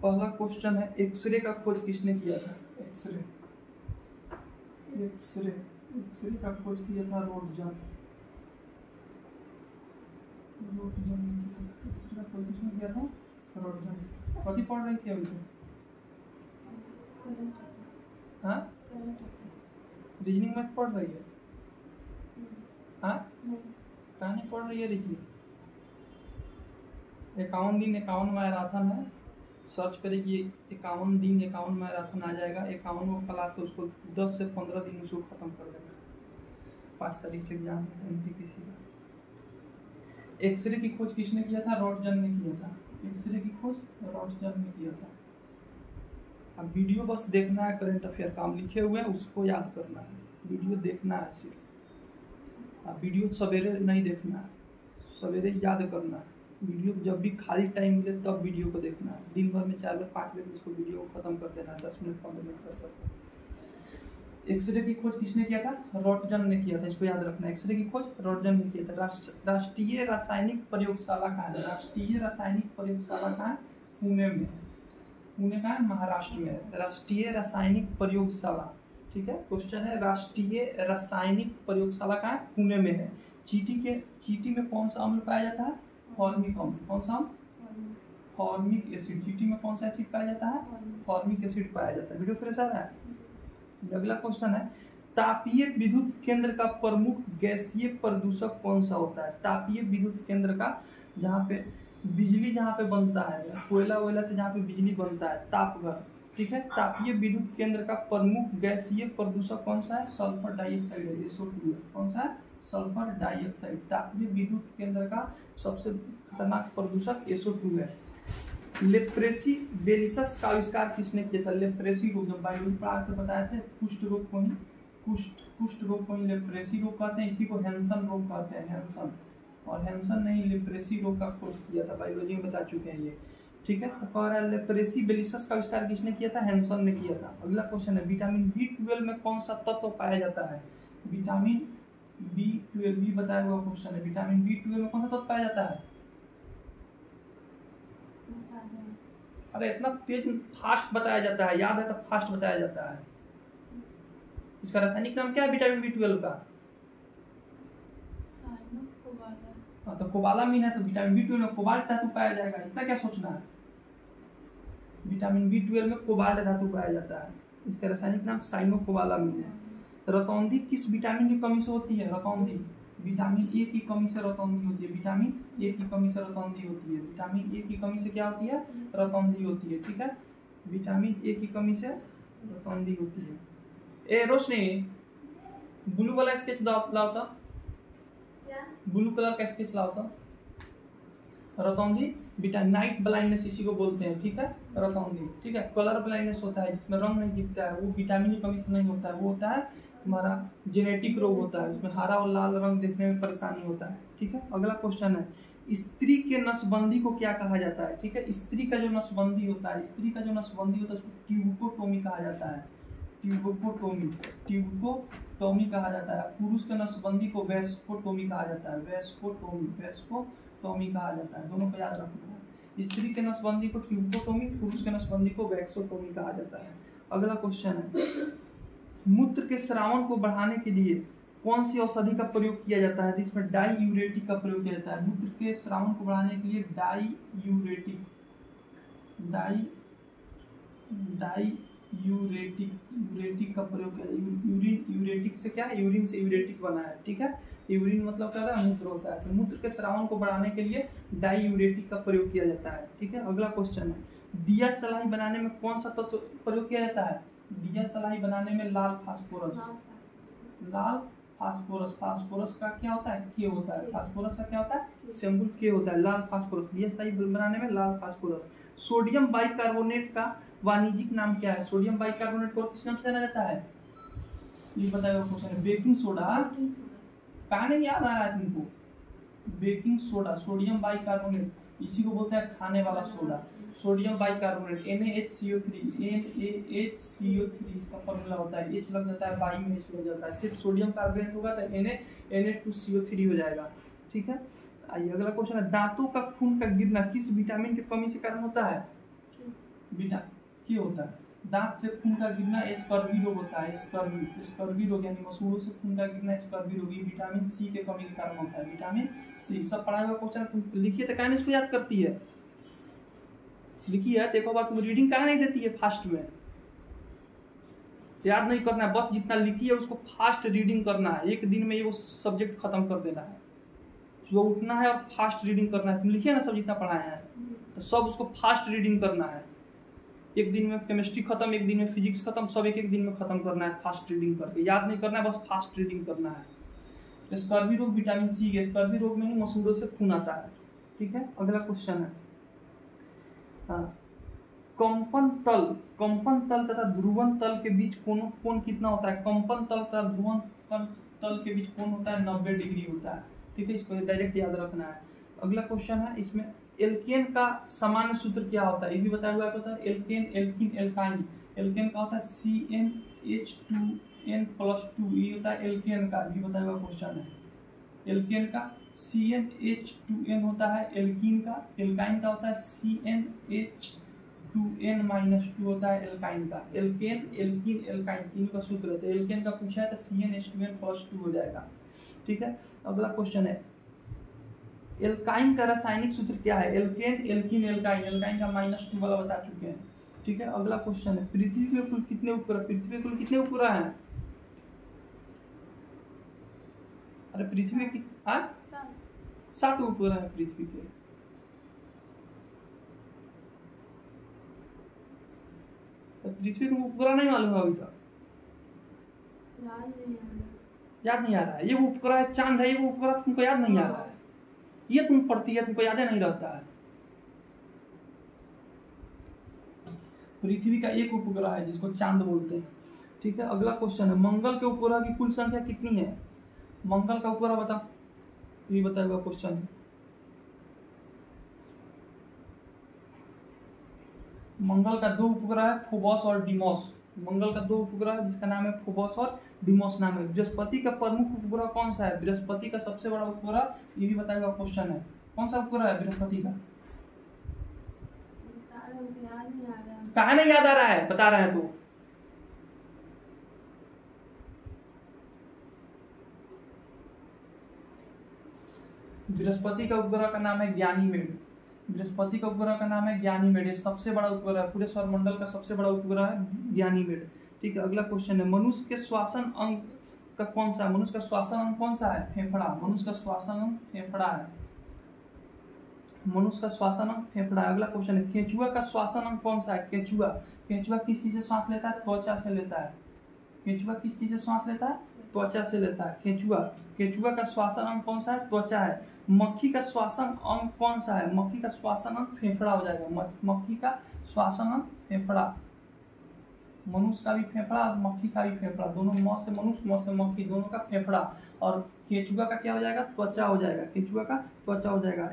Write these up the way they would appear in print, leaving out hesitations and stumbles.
पहला क्वेश्चन है, एक्सरे का खोज किसने किया था? एक्सरे का खोज किया था रोटजन ने किया था। एक्सरे का खोज किसने किया था? रोटजन। कथी पढ़ रही थी अभी तो? हाँ, रीजनिंग मैथ पढ़ रही है? हाँ, कहानी पढ़ रही है? देखिए 51 दिन 51 मैराथन है, सर्च करेगी 51 दिन 51 मैराथन आ जाएगा। 51वां क्लास है, उसको 10 से 15 दिन उसको खत्म कर देना। 5 तारीख से एग्जाम है NTPC का। एक्सरे की खोज किसने किया था? रोटजन ने किया था। एक्सरे की खोज रोटजन ने किया था। अब वीडियो बस देखना है, करंट अफेयर काम लिखे हुए हैं उसको याद करना है, वीडियो देखना है सिर्फ। अब वीडियो सवेरे नहीं देखना है, सवेरे याद करना है। वीडियो जब भी खाली टाइम मिले तब वीडियो को देखना है। दिन भर में 4 बार 5 बार उसको वीडियो को खत्म कर देना है, 10 मिनट 15 मिनट कर। एक्सरे की खोज किसने किया था? रोटजन ने किया था, इसको याद रखना। एक्सरे की खोज रोटजन ने किया था। राष्ट्रीय रासायनिक प्रयोगशाला कहाँ है? राष्ट्रीय रासायनिक प्रयोगशाला कहाँ है? पुणे में है। पुणे का है, महाराष्ट्र में है। राष्ट्रीय रासायनिक प्रयोगशाला, ठीक है। क्वेश्चन है राष्ट्रीय रासायनिक प्रयोगशाला कहाँ है? पुणे में है। चींटी में कौन सा अम्ल पाया जाता है? फॉर्मिक अम्ल। कौन सा? Formic acid. चींटी में कौन सा एसिड पाया जाता है? फॉर्मिक एसिड पाया जाता है। वीडियो फ्रेश आ रहा है? अगला क्वेश्चन है, तापीय विद्युत केंद्र का प्रमुख गैसीय प्रदूषक कौन सा होता है? तापीय विद्युत केंद्र का, जहाँ पे बिजली जहाँ पे बनता है, कोयला वोयला से जहाँ पे बिजली बनता है, तापघर, ठीक है। तापीय विद्युत केंद्र का प्रमुख गैसीय प्रदूषक कौन सा है? सल्फर डाइऑक्साइड है, SO2 है। कौन सा है? Sulphur dioxide. तापीय विद्युत केंद्र का सबसे खतरनाक प्रदूषक SO2 है। लेप्रेसी बेलिसस का आविष्कार किसने किया था? लेप्रेसी रोग, जब बायोलॉजी पढ़ा तो बताए थे, कुष्ठ रोग को ही लेप्रेसी रोग कहते हैं। इसी को हैंसन रोग कहते हैं, हैंसन। और हैंसन नहीं, लेप्रेसी रोग का खोज किया था, बायोलॉजी में बता चुके हैं ये, ठीक है। तो कह रहा है लेप्रेसी बेलिसस का आविष्कार किसने किया था? हैंसन ने किया था। अगला क्वेश्चन है, विटामिन B12 में कौन सा तत्व पाया जाता है? विटामिन B12 भी बताया हुआ क्वेश्चन है। विटामिन B12 में कौन सा तत्व पाया जाता है? अरे इतना तेज फास्ट बताया जाता है, याद है तो फास्ट बताया जाता है। इसका रासायनिक नाम क्या है विटामिन B12 का? हाँ, तो कोबालामिन है, तो विटामिन B12 में कोबाल्ट धातु पाया जाएगा। इतना क्या सोचना है? विटामिन B12 में कोबाल्ट धातु पाया जाता है। इसका रासायनिक नाम साइनोकोबालामिन है। रतौंधी किस विटामिन की कमी से होती है? रतौंधी विटामिन A की कमी से रतौंधी होती है। विटामिन A की कमी से रतौंधी होती है। विटामिन A की कमी से क्या होती है? रतौंधी होती है, ठीक है। विटामिन A की कमी से रतौंधी होती है। ए रोशनी, ब्लू वाला स्केच लाओ तो, ब्लू कलर का स्केच लाओ तो। रतौंधी विटामिन, नाइट ब्लाइंडनेस इसी को बोलते हैं, ठीक है। रतौंधी, ठीक है। कलर ब्लाइंडनेस होता है जिसमें रंग नहीं दिखता है, वो विटामिन की कमी से नहीं होता है, वो होता है तुम्हारा जेनेटिक रोग होता है, उसमें हरा और लाल रंग देखने में परेशानी होता है, ठीक है। अगला क्वेश्चन है, स्त्री के नसबंदी को क्या कहा जाता है? ठीक है, स्त्री का जो नसबंदी होता है, स्त्री का जो नसबंदी होता है उसको ट्यूबोटोमी कहा जाता है। ट्यूबोटोमी कहा जाता है। पुरुष के नसबंदी को वेस्कोटोमी कहा जाता है। वेस्कोटोमी कहा जाता है। दोनों को याद रखना है। स्त्री के नसबंदी को ट्यूबोटोमी, पुरुष के नसबंदी को वेस्कोटोमी कहा जाता है। अगला क्वेश्चन है, मूत्र के स्रावन को बढ़ाने के लिए कौन सी औषधि का प्रयोग किया जाता है? जिसमें डाईयूरेटिक का प्रयोग किया जाता है। मूत्र के स्रावन को बढ़ाने के लिए यूरेटिक का प्रयोग किया जाता है। यूरेटिक से क्या है? यूरिन से यूरेटिक बना है, ठीक है। यूरिन मतलब क्या है? मूत्र होता है। तो मूत्र के स्रावन को बढ़ाने के लिए डाईयूरेटिक का प्रयोग किया जाता है, ठीक है। अगला क्वेश्चन है, दिया सलाई बनाने में कौन सा तत्व प्रयोग किया जाता है? दिया सलाई बनाने में लाल फास्फोरस। फास्फोरस का क्या होता है? के होता है। फास्फोरस का क्या होता है? सिंबल के होता है। लाल फास्फोरस, दिया सलाई बनाने में लाल फास्फोरस। सोडियम बाइकार्बोनेट का वाणिज्यिक नाम क्या है? सोडियम बाइकार्बोनेट को किस नाम से जाना जाता है? ये बताया क्वेश्चन है। Baking soda. कहाँ नहीं याद आ रहा है तुमको? बेकिंग सोडा, सोडियम बाइकार्बोनेट, इसी को बोलते हैं खाने वाला सोडा। सोडियम बाइकार्बोनेट NaHCO3 इसका फॉर्मूला होता है। H लग जाता है, बाई में H लग जाता है। सिर्फ सोडियम कार्बोनेट होगा तो Na2CO3 हो जाएगा, ठीक है। आइए अगला क्वेश्चन है, दांतों का खून का गिरना किस विटामिन की कमी से कारण होता है? बीटा क्या होता है, दांत से खून का गिरना स्कर्वी रोग होता है। स्कर्वी रोग यानी मसूड़ों से खून का गिरना स्कर्वी रोग, ये विटामिन सी के कमी के कारण होता है। विटामिन सी सब पढ़ा हुआ क्वेश्चन तुम लिखिए तो कहां नहीं इसको याद करती है, लिखी है देखो बार तुम रीडिंग कहां नहीं देती है फास्ट में, याद नहीं करना है, बस जितना लिखी है उसको फास्ट रीडिंग करना है, एक दिन में ये वो सब्जेक्ट खत्म कर देना है, सुबह उठना है और फास्ट रीडिंग करना है। तुम लिखिए ना सब जितना पढ़ाए हैं तो सब उसको फास्ट रीडिंग करना है, एक दिन में केमिस्ट्री खत्म, एक दिन में फिजिक्स खत्म, सब एक एक दिन में खत्म करना है फास्ट रीडिंग करके, याद नहीं करना है, बस फास्ट रीडिंग करना है। स्कर्वी रोग विटामिन सी के, स्कर्वी रोग में ही मसूड़ों से खून आता है। ठीक है, अगला क्वेश्चन है कंपन तल तथा ध्रुवन तल के बीच कोण कितना होता है। कंपन तल तथा ध्रुवन तल के बीच कोण होता है 90 डिग्री होता है। ठीक है, इसको डायरेक्ट याद रखना है। अगला क्वेश्चन है, इसमें एल्केन का सामान्य सूत्र क्या होता है, ये भी बताया हुआ होता है। एल्केन, एल्कीन, एल्काइन, एल्केन का होता है CnH2n+2, ये होता है एल्केन का, ये बताया हुआ क्वेश्चन है। एल्केन का CnH2n होता है, एल्कीन का, एल्काइन का होता है CnH2n-2 होता है एल्काइन का। एल्केन, एल्कीन, एल्काइन तीनों का सूत्र है, तो एल्केन का पूछा है तो CnH2n+2 हो जाएगा। ठीक है, अगला क्वेश्चन है, एल्काइन का रासायनिक सूत्र क्या है। एल्केन, एल्कीन, एल्काइन, एल्काइन का -2 वाला बता चुके हैं। ठीक है, अगला क्वेश्चन है, पृथ्वी में कुल कितने उपग्रह, पृथ्वी में कुल कितने उपग्रह हैं। अरे पृथ्वी में 7 उपग्रह है पृथ्वी के। तो पृथ्वी को उपग्रह नहीं मालूम है अभी तक, याद नहीं आ रहा है। ये वो उपग्रह है चांद है, ये वो उपग्रह तुमको याद नहीं आ रहा है, ये तुम पढ़ती है तुमको याद नहीं रहता है। पृथ्वी का एक उपग्रह है जिसको चांद बोलते हैं। ठीक है, अगला क्वेश्चन है, मंगल के उपग्रह की कुल संख्या कितनी है। मंगल का उपग्रह बता, ये बताया हुआ क्वेश्चन है। मंगल का 2 उपग्रह है, फोबस और डिमोस। मंगल का 2 उपग्रह है जिसका नाम है फोबस और डिमोस नाम है। बृहस्पति का प्रमुख उपग्रह कौन सा है। बृहस्पति का सबसे बड़ा उपग्रह, ये भी बताया हुआ क्वेश्चन है, कौन सा उपग्रह है बृहस्पति का। कहा नहीं याद आ रहा है, बता रहे हैं तो। बृहस्पति का उपग्रह का नाम है ज्ञानीमेड। बृहस्पति का उपग्रह का नाम है ज्ञानीमेड, सबसे बड़ा उपग्रह है, पूरे सौरमंडल का सबसे बड़ा उपग्रह है ज्ञानीमेड। ठीक है, अगला क्वेश्चन है, मनुष्य के श्वासन अंग का कौन सा है। मनुष्य का श्वासन अंग कौन सा है। फेफड़ा। मनुष्य का श्वासन अंग फेफड़ा है। मनुष्य का श्वासन अंग फेफड़ा है। अगला क्वेश्चन है, केंचुआ का श्वासन अंग कौन सा है। केंचुआ, केंचुआ किस चीज से श्वास लेता है। त्वचा से लेता है। केंचुआ किस चीज से श्वास लेता है। त्वचा से लेता है केंचुआ। केंचुआ का श्वासन अंग कौन सा है। त्वचा है। मक्खी का श्वासन अंग कौन सा है। मक्खी का श्वासन अंग फेफड़ा हो जाएगा। मक्खी का श्वासन अंग फेफड़ा। मनुष्य का भी फेफड़ा और मक्खी का भी फेफड़ा, दोनों म से मनुष्य म से मक्खी, दोनों का फेफड़ा। और केंचुआ का क्या हो जाएगा। त्वचा हो जाएगा। केंचुआ का त्वचा हो जाएगा।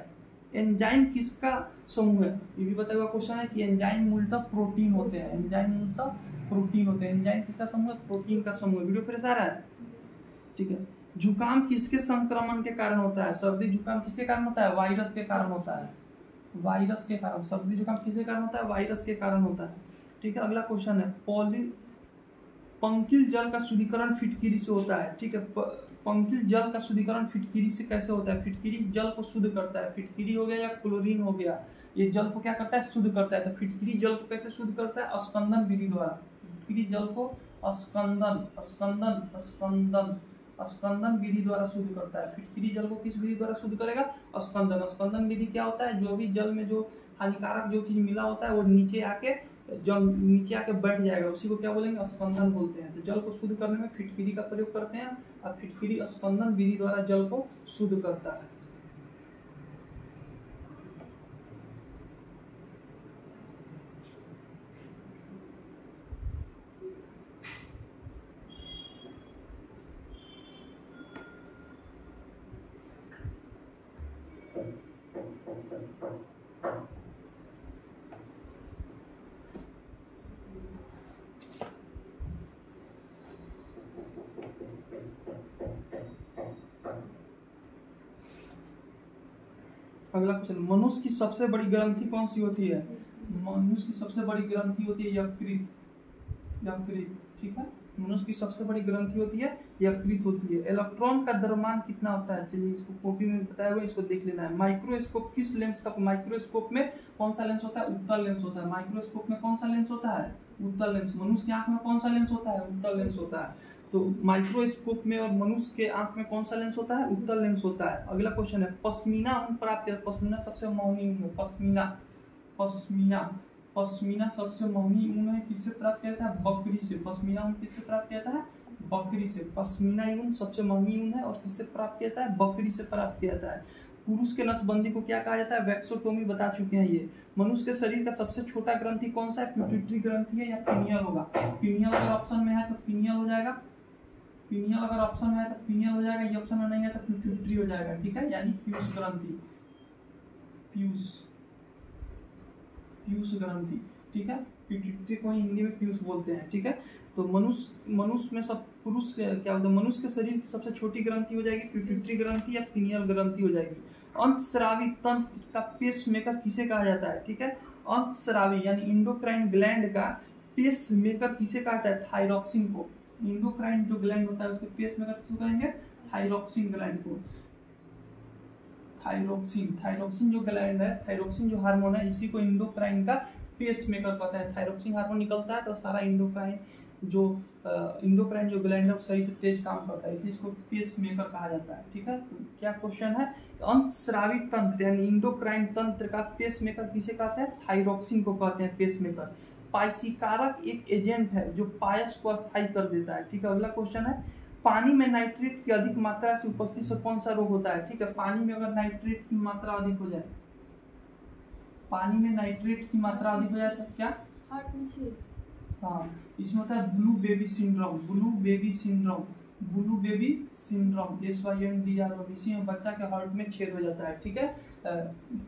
एंजाइम किसका समूह है, ये भी बताया हुआ क्वेश्चन है कि एंजाइम मूलतः प्रोटीन होते हैं। एंजाइम मूलतः प्रोटीन होते हैं। एंजाइम किसका समूह है। प्रोटीन का समूह। वीडियो फ्रेश आ रहा है। ठीक है, जुकाम किसके संक्रमण के कारण होता है। सर्दी जुकाम किसके कारण होता है। वायरस के कारण होता है। वायरस के कारण। सर्दी जुकाम किसके कारण होता है। वायरस के कारण होता है। ठीक है, अगला क्वेश्चन है, पंकिल जल का शुद्धिकरण फिटकिरी से होता है। ठीक है, पंकिल जल का शुद्धिकरण फिटकिरी से कैसे होता है। फिटकिरी जल को शुद्ध करता है। फिटकिरी हो गया या क्लोरीन हो गया, ये जल को क्या करता है, शुद्ध करता है। तो फिटकिरी जल को कैसे शुद्ध करता है, स्कंदन विधि द्वारा। फिटकिरी जल को स्कंदन विधि द्वारा शुद्ध करता है। फिटकिरी जल को किस विधि द्वारा शुद्ध करेगा, स्कंदन विधि क्या होता है, जो भी जल में जो हानिकारक जो चीज मिला होता है वो नीचे आके बैठ जाएगा, उसी को क्या बोलेंगे, स्कंदन बोलते हैं। तो जल को शुद्ध करने में फिटकिरी का प्रयोग करते हैं और फिटकिरी स्कंदन विधि द्वारा जल को शुद्ध करता है। अगला क्वेश्चन, मनुष्य की सबसे बड़ी ग्रंथि कौन सी होती है। मनुष्य की सबसे बड़ी ग्रंथि होती है यकृत, यकृत, ठीक है। मनुष्य की सबसे बड़ी ग्रंथि होती है यकृत होती है। इलेक्ट्रॉन का द्रव्यमान कितना होता है, चलिए इसको कॉपी में बताया हुआ, इसको देख लेना है। माइक्रोस्कोप किस लेंस का, माइक्रोस्कोप में कौन सा लेंस होता है, उत्तल लेंस होता है। माइक्रोस्कोप में कौन सा लेंस होता है, उत्तल लेंस। मनुष्य की आंख में कौन सा लेंस होता है, उत्तल लेंस होता है। तो माइक्रोस्कोप में और मनुष्य के आंख में कौन सा लेंस होता है, उत्तल लेंस होता है। अगला क्वेश्चन है, पश्मीना ऊन प्राप्त, पश्मीना सबसे महंगी ऊन है, पश्मीना, पश्मीना, पश्मीना सबसे महंगी ऊन है, किससे प्राप्त किया जाता है, बकरी से। पश्मीना ऊन किससे प्राप्त किया जाता है, बकरी से। पश्मीना ऊन सबसे महंगी ऊन है और किससे प्राप्त किया जाता है, बकरी से प्राप्त किया जाता है। पुरुष के नसबंदी को क्या कहा जाता है, वैक्सोटोमी, बता चुके हैं ये। मनुष्य के शरीर का सबसे छोटा ग्रंथि कौन सा है, पिट्यूटरी ग्रंथि है या पिनियल होगा। पिनियल अगर ऑप्शन में है तो पिनियल हो जाएगा, पिनियल अगर ऑप्शन में है तो पिनियल हो जाएगा, ये ऑप्शन में नहीं है तो पिट्यूटरी हो जाएगा, ठीक है, यानी पीयूष ग्रंथि, पीयूष, पीयूष ग्रंथि, ठीक है। पिट्यूटरी को हिंदी में पीयूष बोलते हैं, ठीक है। तो मनुष्य में सब पुरुष क्या होता है, मनुष्य के शरीर की सबसे छोटी ग्रंथि हो जाएगी पिट्यूटरी ग्रंथि या पिनियल ग्रंथि हो जाएगी। अंतस्रावी तंत्र का पेसमेकर किसे कहा जाता है, ठीक है। अंतस्रावी यानी इंडोक्राइन ग्लैंड का पेसमेकर किसे कहा जाता है, थायरॉक्सिन को। इंडोक्राइन जो ग्लैंड होता है उसके पेसमेकर किसको कहेंगे, थायरॉक्सिन ग्लैंड को। थायरॉक्सिन, थायरॉक्सिन जो ग्लैंड है, थायरॉक्सिन जो हार्मोन है, इसी को इंडोक्राइन का पेसमेकर कहता है। थायरॉक्सिन हार्मोन निकलता है तो सारा इंडोक्राइन जो ग्लैंड है सही से तेज काम करता है, इसलिए इसको पेसमेकर कहा जाता है, ठीक है। तो क्या क्वेश्चन है, अंतस्रावी तंत्र यानी इंडोक्राइन तंत्र का पेसमेकर किसे कहते हैं, थायरॉक्सिन को कहते हैं पेसमेकर। पायसीकारक एक एजेंट है जो पायस को अस्थायी कर देता है, ठीक है। अगला क्वेश्चन है, पानी में नाइट्रेट की अधिक मात्रा से उपस्थिति से कौन सा रोग होता है, ठीक है। पानी में अगर नाइट्रेट की मात्रा अधिक हो जाए, पानी में नाइट्रेट की मात्रा अधिक हो जाए तो क्या, हार्ट में छेद, हाँ, इसमें होता है blue baby syndrome, blue baby syndrome, blue baby syndrome, SYNDROM, इसी में बच्चा के हार्ट में छेद हो जाता है, ठीक है।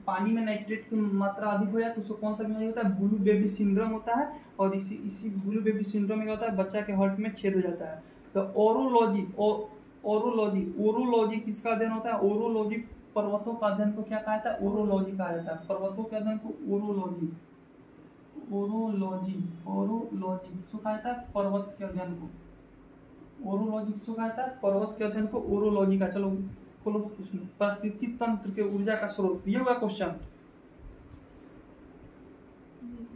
पानी में नाइट्रेट की मात्रा अधिक हो जाए तो उसको कौन सा बीमारी होता है, ब्लू बेबी सिंड्रोम होता है। और इसी ब्लू बेबी सिंड्रोम में क्या होता है, बच्चा के हार्ट में छेद हो जाता है। तो ओरोलॉजी, ओरोलॉजी किसका अध्ययन होता है, ओरोलॉजी पर्वतों का अध्ययन को क्या कहा जाता है, ओरोलॉजी कहा जाता है। पर्वतों के अध्ययन को ओरोलॉजी, ओरोलॉजी, ओरोलॉजी किसको कहा जाता है, पर्वत के अध्ययन को। ओरोलॉजी किसको कहा जाता है, पर्वत के अध्ययन को ओरोलॉजी का। चलो खोलो उसमें, पारिस्थितिकी तंत्र के ऊर्जा का स्रोत, ये होगा क्वेश्चन।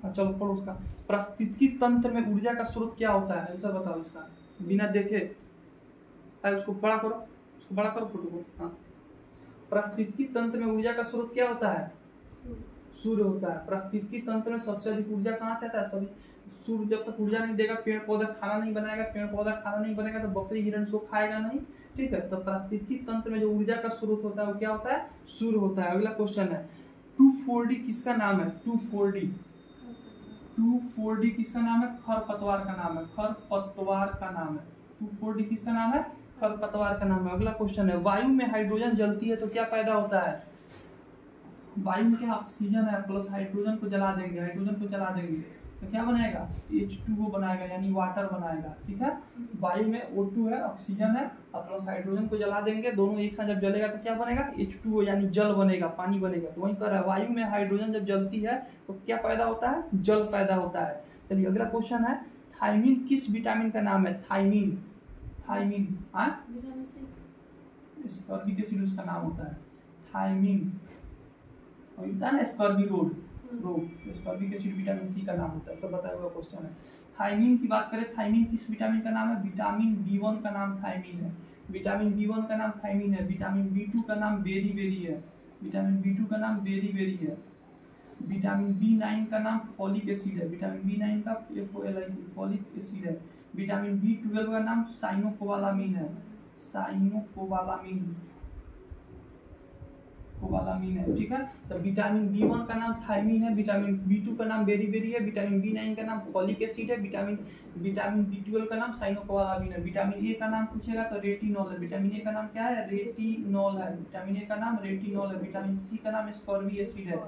चलो पढ़ो उसका, पारिस्थितिकी तंत्र में ऊर्जा का स्रोत क्या होता है, आंसर बताओ इसका बिना देखे। उसको बड़ा करो, उसको बड़ा करो फोटो को। हाँ, पारिस्थितिकी तंत्र में ऊर्जा का स्रोत क्या होता है, सूर्य होता है। पारिस्थितिकी तंत्र में सबसे अधिक ऊर्जा कहाँ से आता है, सभी सूर्य जब तक ऊर्जा नहीं देगा, पेड़ पौधा खाना नहीं बनाएगा, पेड़ पौधा खाना नहीं बनेगा तो बकरी हिरण सो खाएगा नहीं, ठीक है। तो पारिस्थितिकी तंत्र में जो ऊर्जा का स्रोत होता है वो क्या होता है, सूर्य होता है। अगला क्वेश्चन है, 2,4-D किसका नाम है, 2,4-D, 2,4-D किसका नाम है, खरपतवार का नाम है, खरपतवार का नाम है। 2,4-D किसका नाम है, खरपतवार का नाम है। अगला क्वेश्चन है, वायु में हाइड्रोजन जलती है तो क्या पैदा होता है, वायु में क्या ऑक्सीजन है प्लस हाइड्रोजन को जला देंगे, हाइड्रोजन को जला देंगे तो क्या बनाएगा, H2O बनाएगा यानी वाटर बनाएगा, ठीक है। वायु में O2 है, ऑक्सीजन है और प्लस हाइड्रोजन को जला देंगे, दोनों एक साथ जब जलेगा तो क्या बनेगा, H2O यानी जल बनेगा, पानी बनेगा। तो वही कर रहा है, वायु में हाइड्रोजन जब जलती है तो क्या पैदा होता है, जल पैदा होता है। चलिए अगला क्वेश्चन है, थायमिन किस विटामिन का नाम है, थायमिन, थायमिन, हाँ, विटामिन सी, स्कॉर्बिक एसिड उसका नाम होता है, थायमिन, ना स्कॉर्बी रोग, स्कॉर्बिक एसिड विटामिन सी का नाम होता है, सब बताया हुआ क्वेश्चन है। थायमिन की बात करें, थायमिन किस विटामिन का नाम है, विटामिन B1 का नाम थायमिन है, विटामिन B1 का नाम थायमिन है। विटामिन B2 का नाम बेरी बेरी है, विटामिन B2 का नाम बेरी बेरी है। विटामिन B9 का नाम फॉलिक एसिड है, विटामिन B9 का FOLIC फॉलिक एसिड है। विटामिन B12 का नाम साइनोकोबालामिन है, साइनोकोबालामिन, कोबालामिन है, ठीक है। तो विटामिन B1 का नाम थायमिन है, विटामिन B2 का नाम बेरी बेरी है, विटामिन B9 का नाम फॉलिक एसिड है, विटामिन B12 का नाम साइनोकोबालामिन है। विटामिन ए का नाम पूछेगा तो रेटिनॉल है, विटामिन ए का नाम क्या है, रेटिनॉल है, विटामिन ए का नाम रेटिनॉल है। विटामिन सी का नाम स्कॉर्बी एसिड है,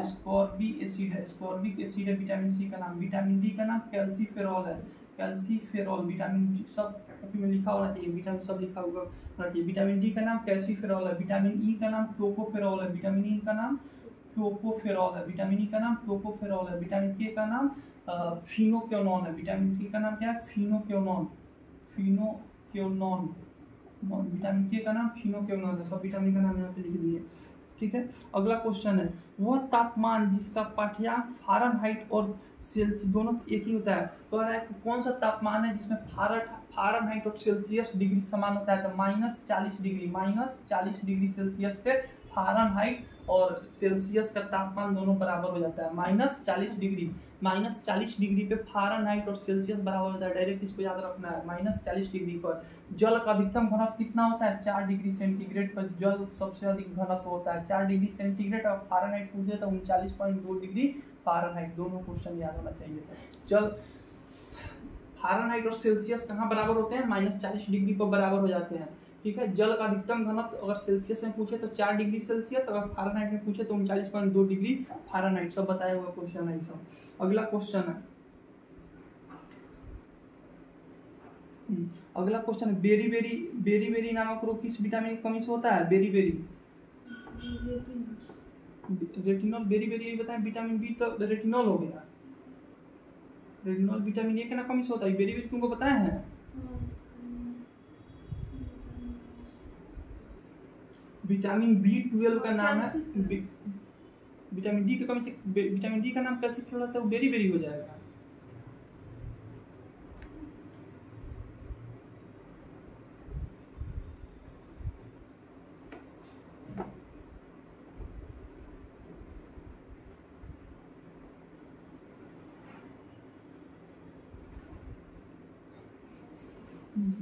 स्कॉर्बी एसिड है, स्कॉर्बिक एसिड है विटामिन सी का नाम। विटामिन डी का नाम कैल्सीफेरॉल है, कैल्सीफेरॉल, विटामिन सब में लिखा होना चाहिए, विटामिन सब लिखा होना चाहिए। विटामिन डी का नाम कैल्सीफेरॉल है, विटामिन ई का नाम टोकोफेरॉल है, विटामिन ई का नाम टोकोफेरॉल है, विटामिन ई का नाम टोकोफेरॉल है, विटामिन के का नाम फिनोक्योनॉन है, विटामिन के का नाम क्या है फिनोक्योनॉन, फिनोक्योनॉन, विटामिन के का नाम फिनोक्योनॉन है, सब विटामिन का नाम यहाँ पे लिख दिए। ठीक है, अगला क्वेश्चन है वह तापमान जिसका पाठ्यांक फारेनहाइट और सेल्सियस दोनों एक ही होता है, तो कौन सा तापमान है जिसमें फारेनहाइट और सेल्सियस डिग्री समान होता है, तो -40 डिग्री सेल्सियस पे फारेनहाइट और सेल्सियस का तापमान दोनों बराबर हो जाता है। -40 डिग्री पे फारेनहाइट और सेल्सियस बराबर होता है, डायरेक्ट इसको याद रखना है। -40 डिग्री पर जल का अधिकतम घनत्व कितना होता है, 4 डिग्री सेंटीग्रेड पर जल सबसे अधिक घनत्व होता है 4 डिग्री सेंटीग्रेड, और फारेनहाइट पूछे तो 39.2 डिग्री फारेनहाइट। दोनों क्वेश्चन याद होना चाहिए। जल फारेनहाइट और सेल्सियस कहाँ बराबर होते हैं, -40 डिग्री पर बराबर हो जाते हैं। ठीक है, जल का अधिकतम घनत्व अगर सेल्सियस में पूछे तो 4 डिग्री सेल्सियस, अगर फारेनहाइट में पूछे तो 39.2 डिग्री फारेनहाइट। सब बताया हुआ क्वेश्चन है सब। अगला क्वेश्चन है बेरी नामक रोग किस विटामिन की कमी से होता है, बेरी रेटिनॉल, बेरी बताएं, विटामिन बी तो रेटिनॉल हो गया, रेटिनॉल विटामिन ए के ना कमी से होता है, बेरी तुमको बताया है। विटामिन B12 का नाम है विटामिन डी की कमी से, विटामिन डी का नाम कैसे क्यों रहता है, वो बेरी हो जाएगा।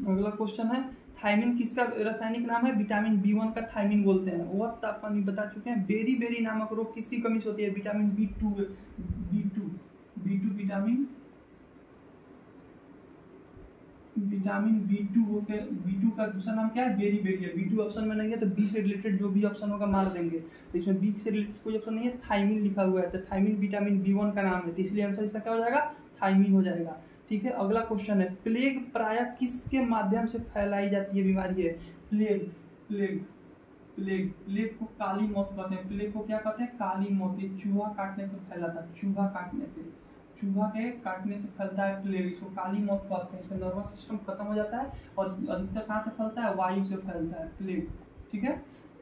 अगला क्वेश्चन है थायमिन किसका रासायनिक नाम है, विटामिन B1 का थायमिन बोलते हैं। वह तापमान बता चुके हैं। बेरी नामक रोग किसकी कमी से होती है, विटामिन B2 विटामिन B2 का दूसरा नाम क्या है, बेरी है। B2 ऑप्शन में नहीं है तो B से रिलेटेड जो भी ऑप्शन होगा मार देंगे, तो इसमें B से रिलेटेड कोई ऑप्शन नहीं है, थायमिन लिखा हुआ है, तो थायमिन विटामिन B1 का नाम है, तो इसलिए आंसर इसका क्या हो जाएगा, थायमिन हो जाएगा। ठीक है, अगला क्वेश्चन है प्लेग प्रायः किसके माध्यम से फैलाई जाती है बीमारी है, प्लेग को काली मौत कहते हैं। प्लेग को क्या कहते हैं, काली मौत। ये चूहा काटने से फैलाता है, चूहा के काटने से फैलता है प्लेग, इसको काली मौत कहते हैं। इसमें नर्वस सिस्टम खत्म हो जाता है और अधिकतर कहाँ से फैलता है, वायु से फैलता है प्लेग। ठीक है,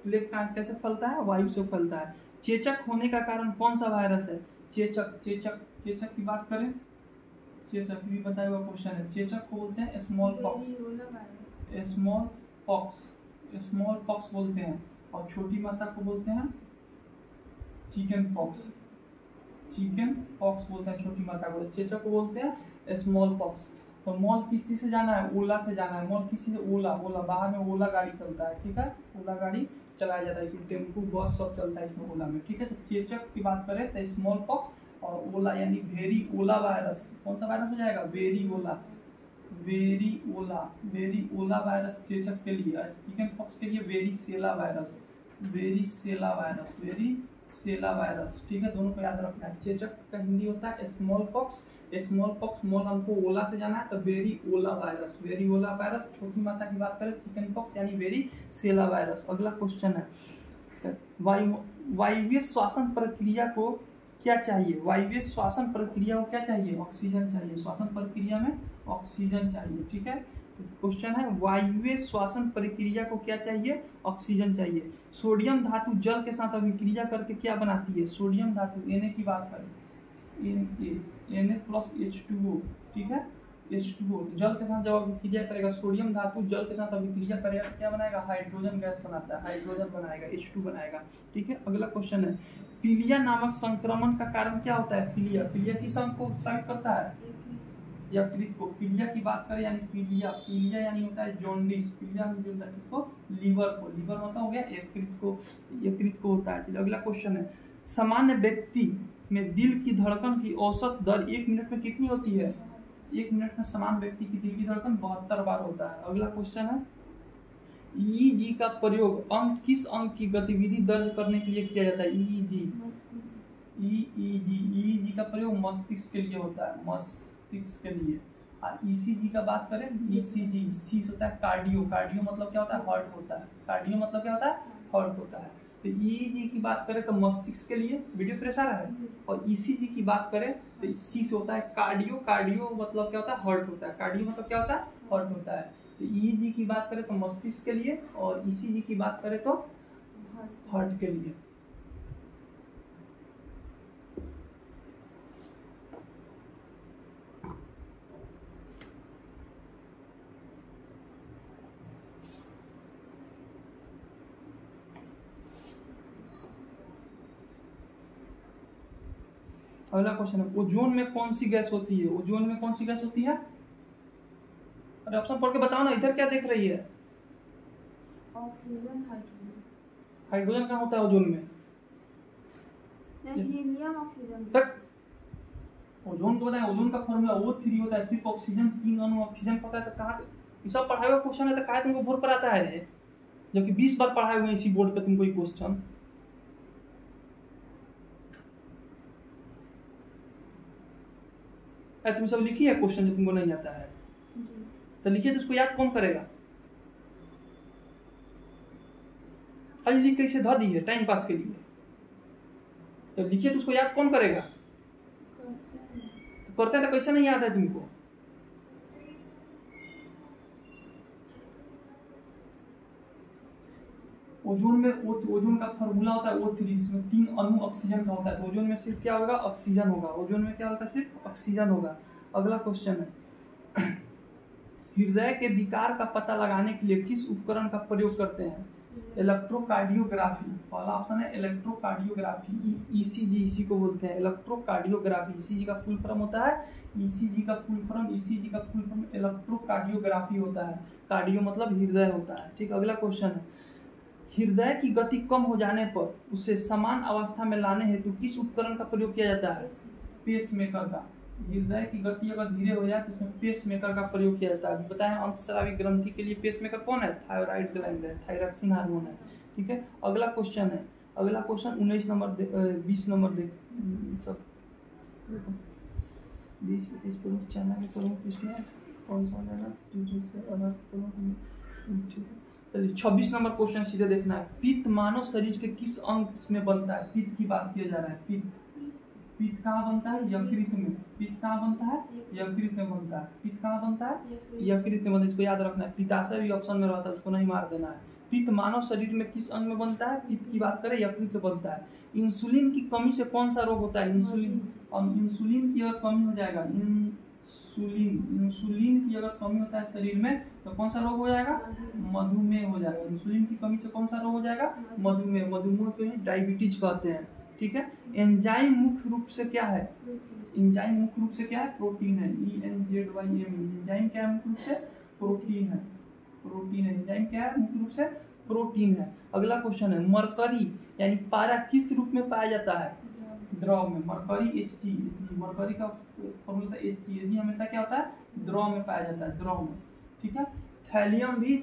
प्लेग कैसे फैलता है, वायु से फैलता है। चेचक होने का कारण कौन सा वायरस है, चेचक की बात करें, चेचक भी बताया हुआ क्वेश्चन है। चेचक को बोलते हैं स्मॉल पॉक्स बोलते हैं, और छोटी माता को बोलते हैं चिकन पॉक्स बोलते हैं छोटी माता को। चेचक को बोलते हैं स्मॉल पॉक्स। तो मॉल किसी से जाना है, ओला से जाना है। मॉल किसी से, ओला बाहर में ओला गाड़ी चलता है। ठीक है, ओला गाड़ी चलाया जाता है, इसमें टेम्पू बस सब चलता है इसमें ओला में। ठीक है, तो चेचक की बात करें तो स्मॉल पॉक्स, और ओला यानी वेरी ओला वायरस, कौन सा वायरस हो जाएगा, वेरी ओला वायरस चेचक के लिए। चिकन पॉक्स के लिए वेरी सेला वायरस। ठीक है, दोनों को याद रखना है। चेचक का हिंदी होता है स्मॉल पॉक्स, मॉल हमको ओला से जाना है तो वेरी ओला वायरस। छोटी माता की बात करें चिकन पॉक्स यानी वेरी सेला वायरस। अगला क्वेश्चन है वायवीय श्वसन प्रक्रिया को क्या चाहिए, वायवीय श्वसन प्रक्रिया को क्या चाहिए, ऑक्सीजन चाहिए। श्वसन प्रक्रिया में ऑक्सीजन चाहिए। ठीक है, क्वेश्चन है वायवीय श्वसन प्रक्रिया को क्या चाहिए, ऑक्सीजन चाहिए। सोडियम धातु जल के साथ अभिक्रिया करके क्या बनाती है, सोडियम धातु Na की बात करें, Na+H2O। ठीक है, H2O जल के साथ जब अभिक्रिया करेगा, सोडियम धातु जल के साथ अभिक्रिया करेगा, क्या बनाएगा, हाइड्रोजन गैस बनाता है, हाइड्रोजन बनाएगा, H2 बनाएगा। ठीक है, अगला क्वेश्चन है पीलिया नामक संक्रमण का कारण क्या होता है, पीलिया किस अंग को स्ट्राइक करता है, यकृत को। पीलिया की बात करें यानी पीलिया यानी होता है जॉन्डिस। पीलिया जो होता है किसको, लीवर मतलब हो गया यकृत को होता है। चलिए अगला क्वेश्चन है सामान्य व्यक्ति में दिल की धड़कन की औसत दर 1 मिनट में कितनी होती है, 1 मिनट में सामान्य व्यक्ति की दिल की धड़कन 72 बार होता है। अगला क्वेश्चन है EEG का प्रयोग किस अंग की गतिविधि दर्ज करने के लिए किया जाता है, EEG का प्रयोग मस्तिष्क के लिए होता है, मस्तिष्क के लिए। और ECG का बात करें, ECG होता है कार्डियो मतलब क्या होता है, हार्ट होता है। कार्डियो मतलब क्या होता है, हार्ट होता है। तो ईईजी की बात करें तो मस्तिष्क के लिए, वीडियो फ्रेश आ रहा है। और ईसीजी की बात करें तो सी से होता है कार्डियो, कार्डियो मतलब क्या होता है, हार्ट होता है, कार्डियो मतलब क्या होता है, हार्ट होता है। तो ईईजी की बात करें तो मस्तिष्क के लिए, और ईसीजी की बात करें तो हार्ट के लिए। अगला क्वेश्चन है, ओजोन में कौन सी गैस होती है, ओजोन में कौन सी गैस होती है? अरे ऑप्शन पढ़ के बताओ ना, इधर क्या देख रही है? Oxygen, hydrogen. हाइड्रोजन कहाँ होता है ओजोन में? नहीं, हीलियम, ऑक्सीजन। तक ओजोन को बताएं, ओजोन का फॉर्मूला O3 होता है, सिर्फ ऑक्सीजन 3 अणु ऑक्सीजन का होता है। तो कहाँ ये सब पढ़ाए हुआ क्वेश्चन है, तो कहाँ तुमको भोर पर आता है ये, जबकि 20 बार पढ़ाए हुए इसी बोर्ड पे तुमको ये क्वेश्चन। तुम सब लिखी है क्वेश्चन जो तुमको नहीं आता है, तो लिखिए तो उसको याद कौन करेगा? खाली लिख के इसे धो दी है टाइम पास के लिए, तो लिखिए तो उसको याद कौन करेगा? तो करते हैं तो कैसे नहीं याद है तुमको? ओजोन में ओजोन का फॉर्मूला होता है O3, इसमें 3 अणु ऑक्सीजन का होता है। तो ओजोन में सिर्फ क्या होगा, ऑक्सीजन होगा। ओजोन में क्या होगा, सिर्फ ऑक्सीजन होगा। अगला क्वेश्चन है, हृदय के विकार का पता लगाने के लिए किस उपकरण का प्रयोग करते हैं? इलेक्ट्रोकार्डियोग्राफी, पहला ऑप्शन है इलेक्ट्रोकार्डियोग्राफी। ईसीजी इसी को बोलते हैं, इलेक्ट्रोकार्डियोग्राफी। ईसीजी का फुल फॉर्म होता है, ईसीजी का फुल फॉर्म, ईसीजी का फुल फॉर्म इलेक्ट्रोकार्डियोग्राफी होता है। कार्डियो मतलब हृदय होता है। ठीक, अगला क्वेश्चन है, हृदय की गति कम हो जाने पर उसे समान अवस्था में लाने हेतु किस उपकरण का प्रयोग किया जाता है? पेसमेकर का। हृदय की गति अगर धीरे हो जाए तो उसमें पेसमेकर का प्रयोग किया जाता है। अभी बताएं अंतस्रावी ग्रंथि के लिए पेसमेकर कौन है? थायराइड ग्लैंड है, थायरॉक्सिन हार्मोन है। ठीक है, अगला क्वेश्चन है, अगला क्वेश्चन 19 नंबर 20 नंबर देख सब 20 21 प्रमुख चाइना के प्रमुख इसमें कौन सा जाएगा? ठीक है, 26 नंबर क्वेश्चन सीधे देखना है, पित्त मानव शरीर के किस अंग में बनता है? पित्त की बात किया जा रहा है। पित्त, पित्त कहाँ बनता है? यकृत में। पित्त कहाँ बनता है? यकृत में बनता है। पित्त कहाँ बनता है? यकृत में बनता है। इसको याद रखना है, पित्ताशय भी ऑप्शन में रहता है, उसको नहीं मार देना है। पित्त मानव शरीर में किस अंग में बनता है? पित्त की बात करें यकृत में बनता है। इंसुलिन की कमी से कौन सा रोग होता है? इंसुलिन, और इंसुलिन की अगर कमी हो जाएगा, इंसुलिन की अगर कमी होता है शरीर में तो कौन सा रोग हो जाएगा? मधुमेह हो जाएगा। इंसुलिन की कमी से कौन सा रोग हो जाएगा? मधुमेह। मधुमेह को ही डायबिटीज कहते हैं। ठीक है, एंजाइम मुख्य रूप से क्या है? एंजाइम मुख्य रूप से क्या है? प्रोटीन है। ENZYM, एंजाइम क्या है? मुख्य रूप से प्रोटीन है। प्रोटीन है, एंजाइम क्या है? मुख्य रूप से प्रोटीन है। अगला क्वेश्चन है, मरकरी यानी पारा किस रूप में पाया जाता है? द्रव में। मरकरी Hg, मरकरी का फॉर्मूला Hg हमेशा क्या होता है? द्रव में पाया जाता है, द्रव में। ठीक है, थैलियम भी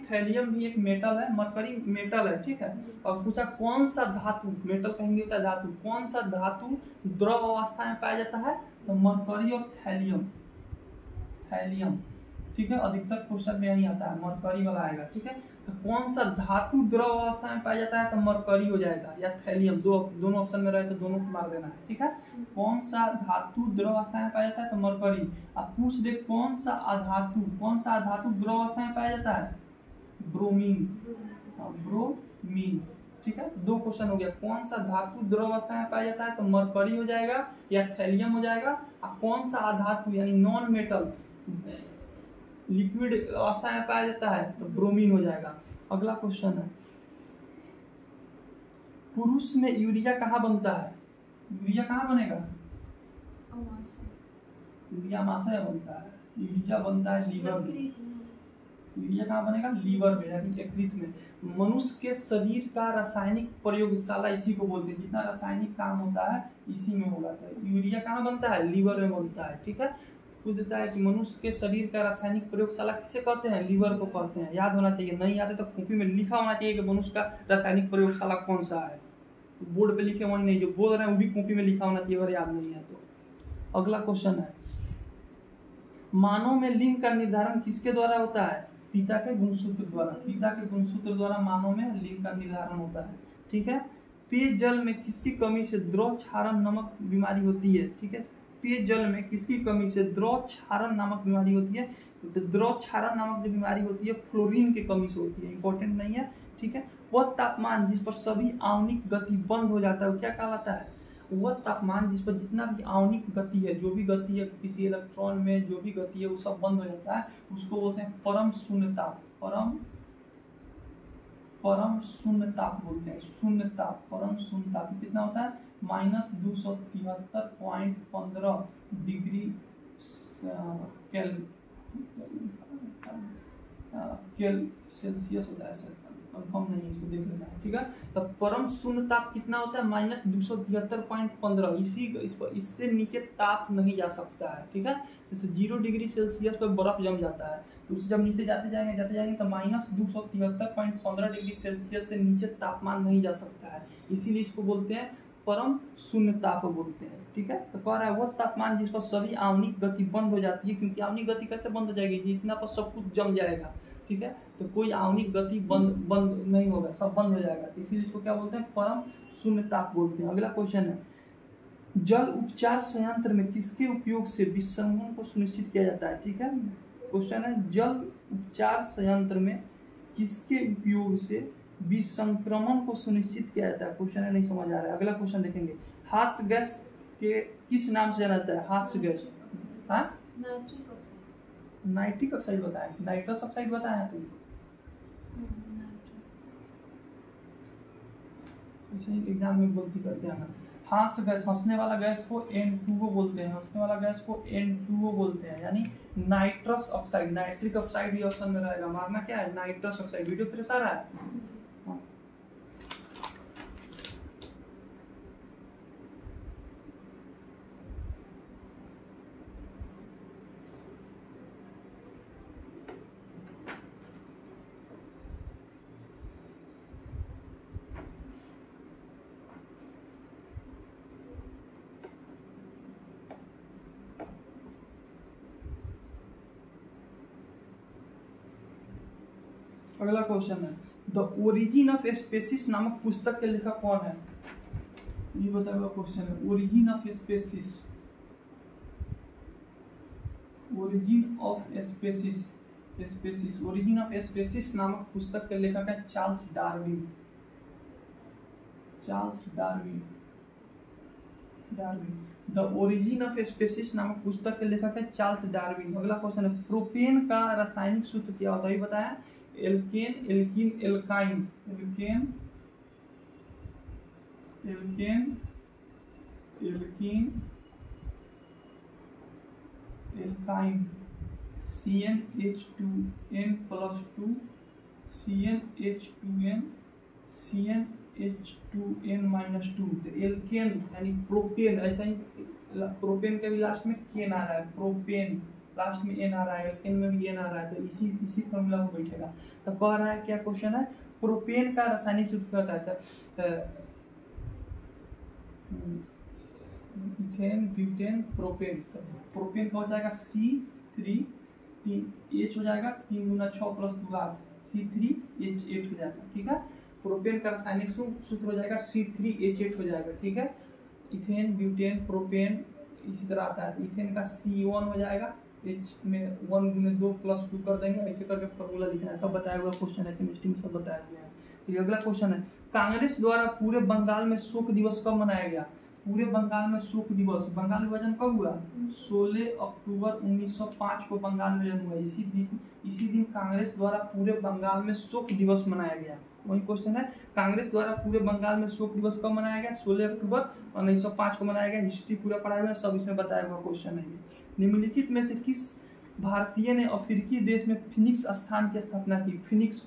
एक मेटल है, मरकरी मेटल है। ठीक है, और पूछा कौन सा धातु, मेटल कहेंगे होता है धातु, कौन सा धातु द्रव अवस्था में पाया जाता है? तो मरकरी और थैलियम। थैलियम, ठीक है, अधिकतर क्वेश्चन में यही आता है, मरकरी वाला आएगा। ठीक है, तो कौन सा धातु द्रव अवस्था में पाया जाता है? तो मरकरी हो जाएगा या थैलियम, दोनों ऑप्शन में रहे तो दोनों को मार देना है। ठीक है, कौन सा धातु द्रव अवस्था में पाया जाता है? तो मरकरी। अब पूछ दे कौन सा अधातु द्रव अवस्था में पाया जाता है? ब्रोमीन। ब्रोमीन। ठीक है, दो क्वेश्चन हो गया, कौन सा धातु द्रव अवस्था में पाया जाता है? तो मरकरी हो जाएगा या थैलियम हो जाएगा। और कौन सा अधातु यानी नॉन मेटल लिक्विड अवस्था में पाया जाता है? तो ब्रोमीन हो जाएगा। अगला क्वेश्चन है, पुरुष में यूरिया कहाँ बनता है? यूरिया कहाँ बनेगा? यूरिया अमाशय बनता है। यूरिया बनता है लीवर में। यूरिया कहाँ बनेगा? लीवर में यानी यकृत में। मनुष्य के शरीर का रासायनिक प्रयोगशाला इसी को बोलते हैं, जितना रासायनिक काम होता है इसी में होगा। तो यूरिया कहाँ बनता है? लीवर में बनता है। ठीक है, पूछ देता है कि मनुष्य के शरीर का रासायनिक प्रयोगशाला किसे कहते हैं? लीवर को कहते हैं। याद होना चाहिए, नहीं याद है तो कॉपी में लिखा होना चाहिए कि मनुष्य का रासायनिक प्रयोगशाला कौन सा है। बोर्ड पे लिखे वही नहीं, जो बोल रहे हैं वो भी कॉपी में लिखा होना चाहिए अगर याद नहीं है तो। अगला क्वेश्चन है, मानव में लिंग का निर्धारण किसके द्वारा होता है? पिता के गुणसूत्र द्वारा। पिता के गुणसूत्र द्वारा मानव में लिंग का निर्धारण होता है। ठीक है, पेयजल में किसकी कमी से द्रव क्षारण नामक बीमारी होती है, ठीक है। पेयजल में किसकी कमी से द्रव क्षारण नामक बीमारी होती है, तो द्रव क्षारण नामक जो बीमारी होती है फ्लोरीन की कमी से होती है, इंपॉर्टेंट नहीं है, ठीक है। वह तापमान जिस पर सभी आणविक गति बंद हो जाता है वो क्या कहलाता है, वह तापमान जिस पर जितना भी आणविक गति है, जो भी गति है किसी इलेक्ट्रॉन में जो भी गति है वो सब बंद हो जाता है, उसको बोलते हैं परम शून्य ताप। परम शून्य ताप बोलते हैं, शून्य ताप, परम शून्य ताप कितना होता है -273.15 डिग्री सेल्सियस होता है, सर कंफर्म नहीं है, इसको देख लेना है, ठीक है। तो परम शून्य ताप कितना होता है -273.15, इससे नीचे ताप नहीं जा सकता है, ठीक है। जैसे 0 डिग्री सेल्सियस पर बर्फ जम जाता है तो उससे जब नीचे जाते जाएंगे तो -273.15 डिग्री सेल्सियस से नीचे तापमान नहीं जा सकता है, इसीलिए इसको बोलते हैं परम शून्य ताप बोलते हैं, ठीक है। तो कह रहा है वो तापमान जिस पर सभी आणविक गति बंद हो जाती है, क्योंकि आणविक गति कैसे बंद हो जाएगी, जितना पर सब कुछ जम जाएगा, ठीक है। तो कोई आणविक गति बंद नहीं होगा, सब बंद हो जाएगा, तो इसीलिए इसको क्या बोलते हैं परम शून्य ताप बोलते हैं। अगला क्वेश्चन है, जल उपचार संयंत्र में किसके उपयोग से विसंगम को सुनिश्चित किया जाता है, ठीक है। क्वेश्चन है, जल उपचार संयंत्र में किसके उपयोग से विसंक्रमण को सुनिश्चित किया जाता है, क्वेश्चन है नहीं समझ आ रहा है। अगला क्वेश्चन देखेंगे, हास्य गैस के किस नाम से जाना जाता है, हास्य गैस, हाँ नाइट्रिक ऑक्साइड बताया, नाइट्रस ऑक्साइड बताया है तुमको, एग्जाम में गलती करके आना। हास्य गैस, हंसने वाला गैस को N2O बोलते हैं, हंसने वाला गैस को N2O बोलते हैं, यानी नाइट्रस ऑक्साइड, नाइट्रिक ऑक्साइड ये ऑप्शन में रहेगा, मारना क्या है नाइट्रस ऑक्साइड। वीडियो फिर से आ रहा है, अगला क्वेश्चन है, द ओरिजिन ऑफ स्पेसिस नामक पुस्तक के लेखक कौन है, ये बताया हुआ क्वेश्चन है। Origin of species, origin of species, origin of species नामक पुस्तक के लेखक है Charles Darwin, the origin of species नामक पुस्तक के लेखक है चार्ल्स डार्विन। अगला क्वेश्चन है, प्रोपेन का रासायनिक सूत्र क्या होता है, ये बताया, alkene, alkene, alkyne, alkyne, CnH2n+2, CnH2n-2। तो एल्केन यानी प्रोपेन, ऐसा ही प्रोपेन के भी लास्ट में केन आ रहा है, प्रोपेन लास्ट में एन आ रहा है, एल्केन में भी एन आ रहा है, तो इसी फॉर्मूला में बैठेगा। तो कह रहा है क्या क्वेश्चन है, प्रोपेन का रासायनिक सूत्र होता है इथेन, ब्यूटेन, प्रोपेन। तो प्रोपेन का हो जाएगा C3H हो जाएगा, 3 × 6 + 2 8, C3H8 हो जाएगा, ठीक है। प्रोपेन का रासायनिक सूत्र हो जाएगा C3H8 हो जाएगा, ठीक है। इथेन, ब्यूटेन, प्रोपेन इसी तरह आता है, इथेन का C1 हो जाएगा, H में 1 × 2 + 2 कर देंगे, ऐसे करके फॉर्मूला लिखना है, सब बताया हुआ क्वेश्चन है, केमिस्ट्री में सब बताया गया है। फिर अगला क्वेश्चन है, कांग्रेस द्वारा पूरे बंगाल में शोक दिवस कब मनाया गया, पूरे बंगाल में शोक दिवस, बंगाल विभाजन कब हुआ, 16 अक्टूबर 1905 को बंगाल विभाजन हुआ, इसी दिन कांग्रेस द्वारा पूरे बंगाल में शोक दिवस मनाया गया। वही क्वेश्चन है, कांग्रेस द्वारा पूरे बंगाल में शोक दिवस कब मनाया गया, 16 अक्टूबर 1905 को मनाया गया। हिस्ट्री पूरा पढ़ाया हुआ, सब इसमें बताया हुआ क्वेश्चन है। निम्नलिखित में से किस भारतीय ने अफ्रीकी देश में फिनिक्स स्थान की स्थापना की, फिनिक्स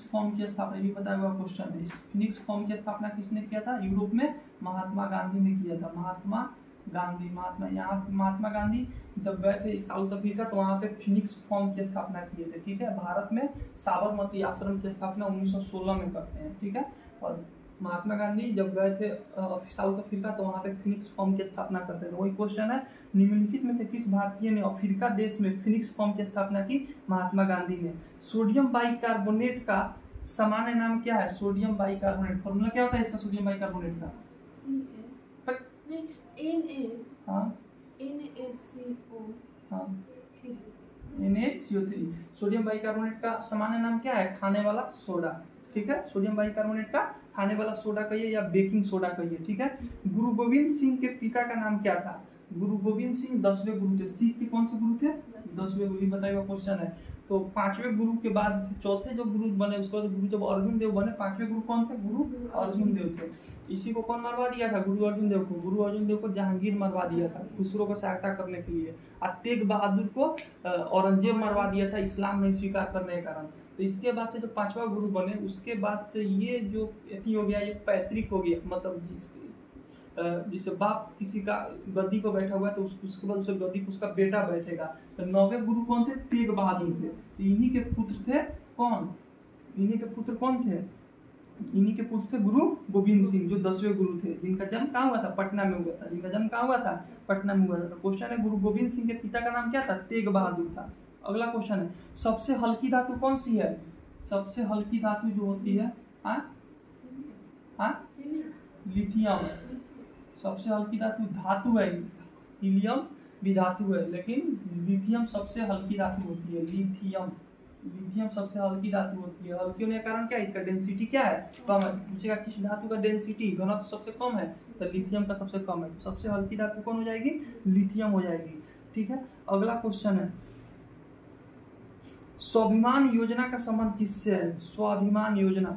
फॉर्म की स्थापना, ये बताया हुआ क्वेश्चन है। फिनिक्स फॉर्म की स्थापना किसने किया था, यूरोप में महात्मा गांधी ने किया था, महात्मा गांधी जब गए थे साउथ अफ्रीका तो वहाँ पे फिनिक्स फॉर्म की स्थापना किए थे, ठीक है। भारत में साबरमती आश्रम की स्थापना 1916 में करते हैं, ठीक है। और महात्मा गांधी जब गए थे साउथ अफ्रीका तो वहाँ पे फिनिक्स फॉर्म की स्थापना करते थे। वही क्वेश्चन है, निम्नलिखित में से किस भारतीय ने अफ्रीका देश में फिनिक्स फॉर्म की स्थापना की? महात्मा गांधी ने। सोडियम बाइकार्बोनेट का सामान्य नाम क्या है? Sodium bicarbonate. फॉर्मूला क्या होता है इसका सोडियम बाइकार्बोनेट का? NaCO3। सोडियम बाइकार्बोनेट का सामान्य नाम क्या है? खाने वाला सोडा। ठीक है, सोडियम बाइकार्बोनेट का खाने वाला सोडा कहिए या बेकिंग सोडा कहिए। ठीक है, गुरु गोविंद सिंह के पिता का नाम क्या था? गुरु गोविंद सिंह 10वें गुरु थे। सिख के कौन से गुरु थे? 10वें गुरु। बताइएगा क्वेश्चन है। तो 5वें गुरु के बाद चौथे जो गुरु बने उसके बाद गुरु जब अर्जुन देव बने, 5वें गुरु कौन थे? गुरु अर्जुन देव थे। इसी को कौन मरवा दिया था? गुरु अर्जुन देव को। गुरु अर्जुन देव को जहांगीर मरवा दिया था खुसरो को सहायता करने के लिए। और तेग बहादुर को औरंगजेब मरवा दिया था इस्लाम नहीं स्वीकार करने के कारण। तो इसके बाद से जो 5वां गुरु बने उसके बाद से ये जो एथी हो गया, ये पैतृक हो गया, मतलब जिसे बाप किसी का गद्दी पर बैठा हुआ है तो उसके बाद उसे गद्दी पर उसका बेटा बैठेगा। तो 9वें गुरु कौन थे? तेग बहादुर थे। इन्हीं के पुत्र थे कौन? इन्हीं के पुत्र कौन थे? इन्हीं के पुत्र थे गुरु गोविंद सिंह जो 10वें गुरु थे, जिनका जन्म कहाँ हुआ था? पटना में हुआ था। जिनका जन्म कहाँ हुआ था? पटना में हुआ था। तो क्वेश्चन है, गुरु गोविंद सिंह के पिता का नाम क्या था? तेग बहादुर था। अगला क्वेश्चन है, सबसे हल्की धातु कौन सी है? सबसे हल्की धातु जो होती है लिथियम। सबसे हल्की धातु है हीलियम भी धातु है, लेकिन लिथियम सबसे हल्की धातु होती है। लिथियम सबसे हल्की धातु होती है। हल्की होने का कारण क्या है? इसका डेंसिटी क्या है? कम है। पूछेगा किस धातु का डेंसिटी घनत्व सबसे कम है, तो लिथियम का सबसे कम है। तो सबसे हल्की धातु कौन हो जाएगी? लिथियम हो जाएगी। ठीक है, अगला क्वेश्चन है, स्वाभिमान योजना का संबंध किससे है? स्वाभिमान योजना का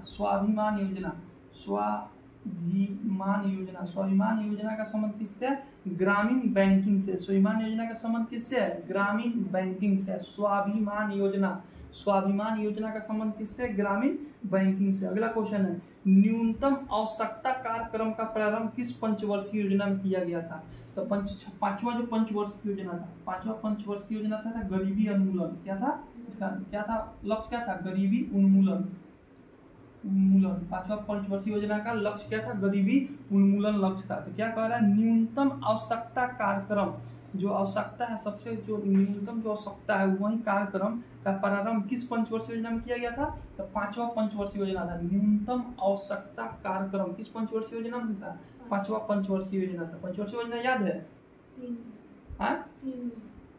संबंध किससे है? ग्रामीण बैंकिंग से। स्वाभिमान योजना का संबंध किससे है? ग्रामीण बैंकिंग से। स्वाभिमान योजना का संबंध किससे? ग्रामीण बैंकिंग से। अगला क्वेश्चन है, न्यूनतम आवश्यकता कार्यक्रम का प्रारंभ किस पंचवर्षीय योजना में किया गया था? तो पांचवा जो पंचवर्षीय योजना था, पांचवा पंचवर्षीय योजना था गरीबी उन्मूलन। क्या था इसका? क्या था लक्ष्य? क्या था? गरीबी उन्मूलन। पांचवा पंचवर्षीय योजना का लक्ष्य क्या था? गरीबी उन्मूलन लक्ष्य था। तो क्या कह रहा है? न्यूनतम आवश्यकता कार्यक्रम, जो आवश्यकता है सबसे जो न्यूनतम जो आवश्यकता है वही कार्यक्रम का प्रारंभ किस पंचवर्षीय योजना में किया गया था? तो पांचवा पंचवर्षीय योजना था। न्यूनतम आवश्यकता कार्यक्रम किस पंचवर्षीय योजना में था? पांचवा पंचवर्षीय योजना था। पंचवर्षीय योजना याद है?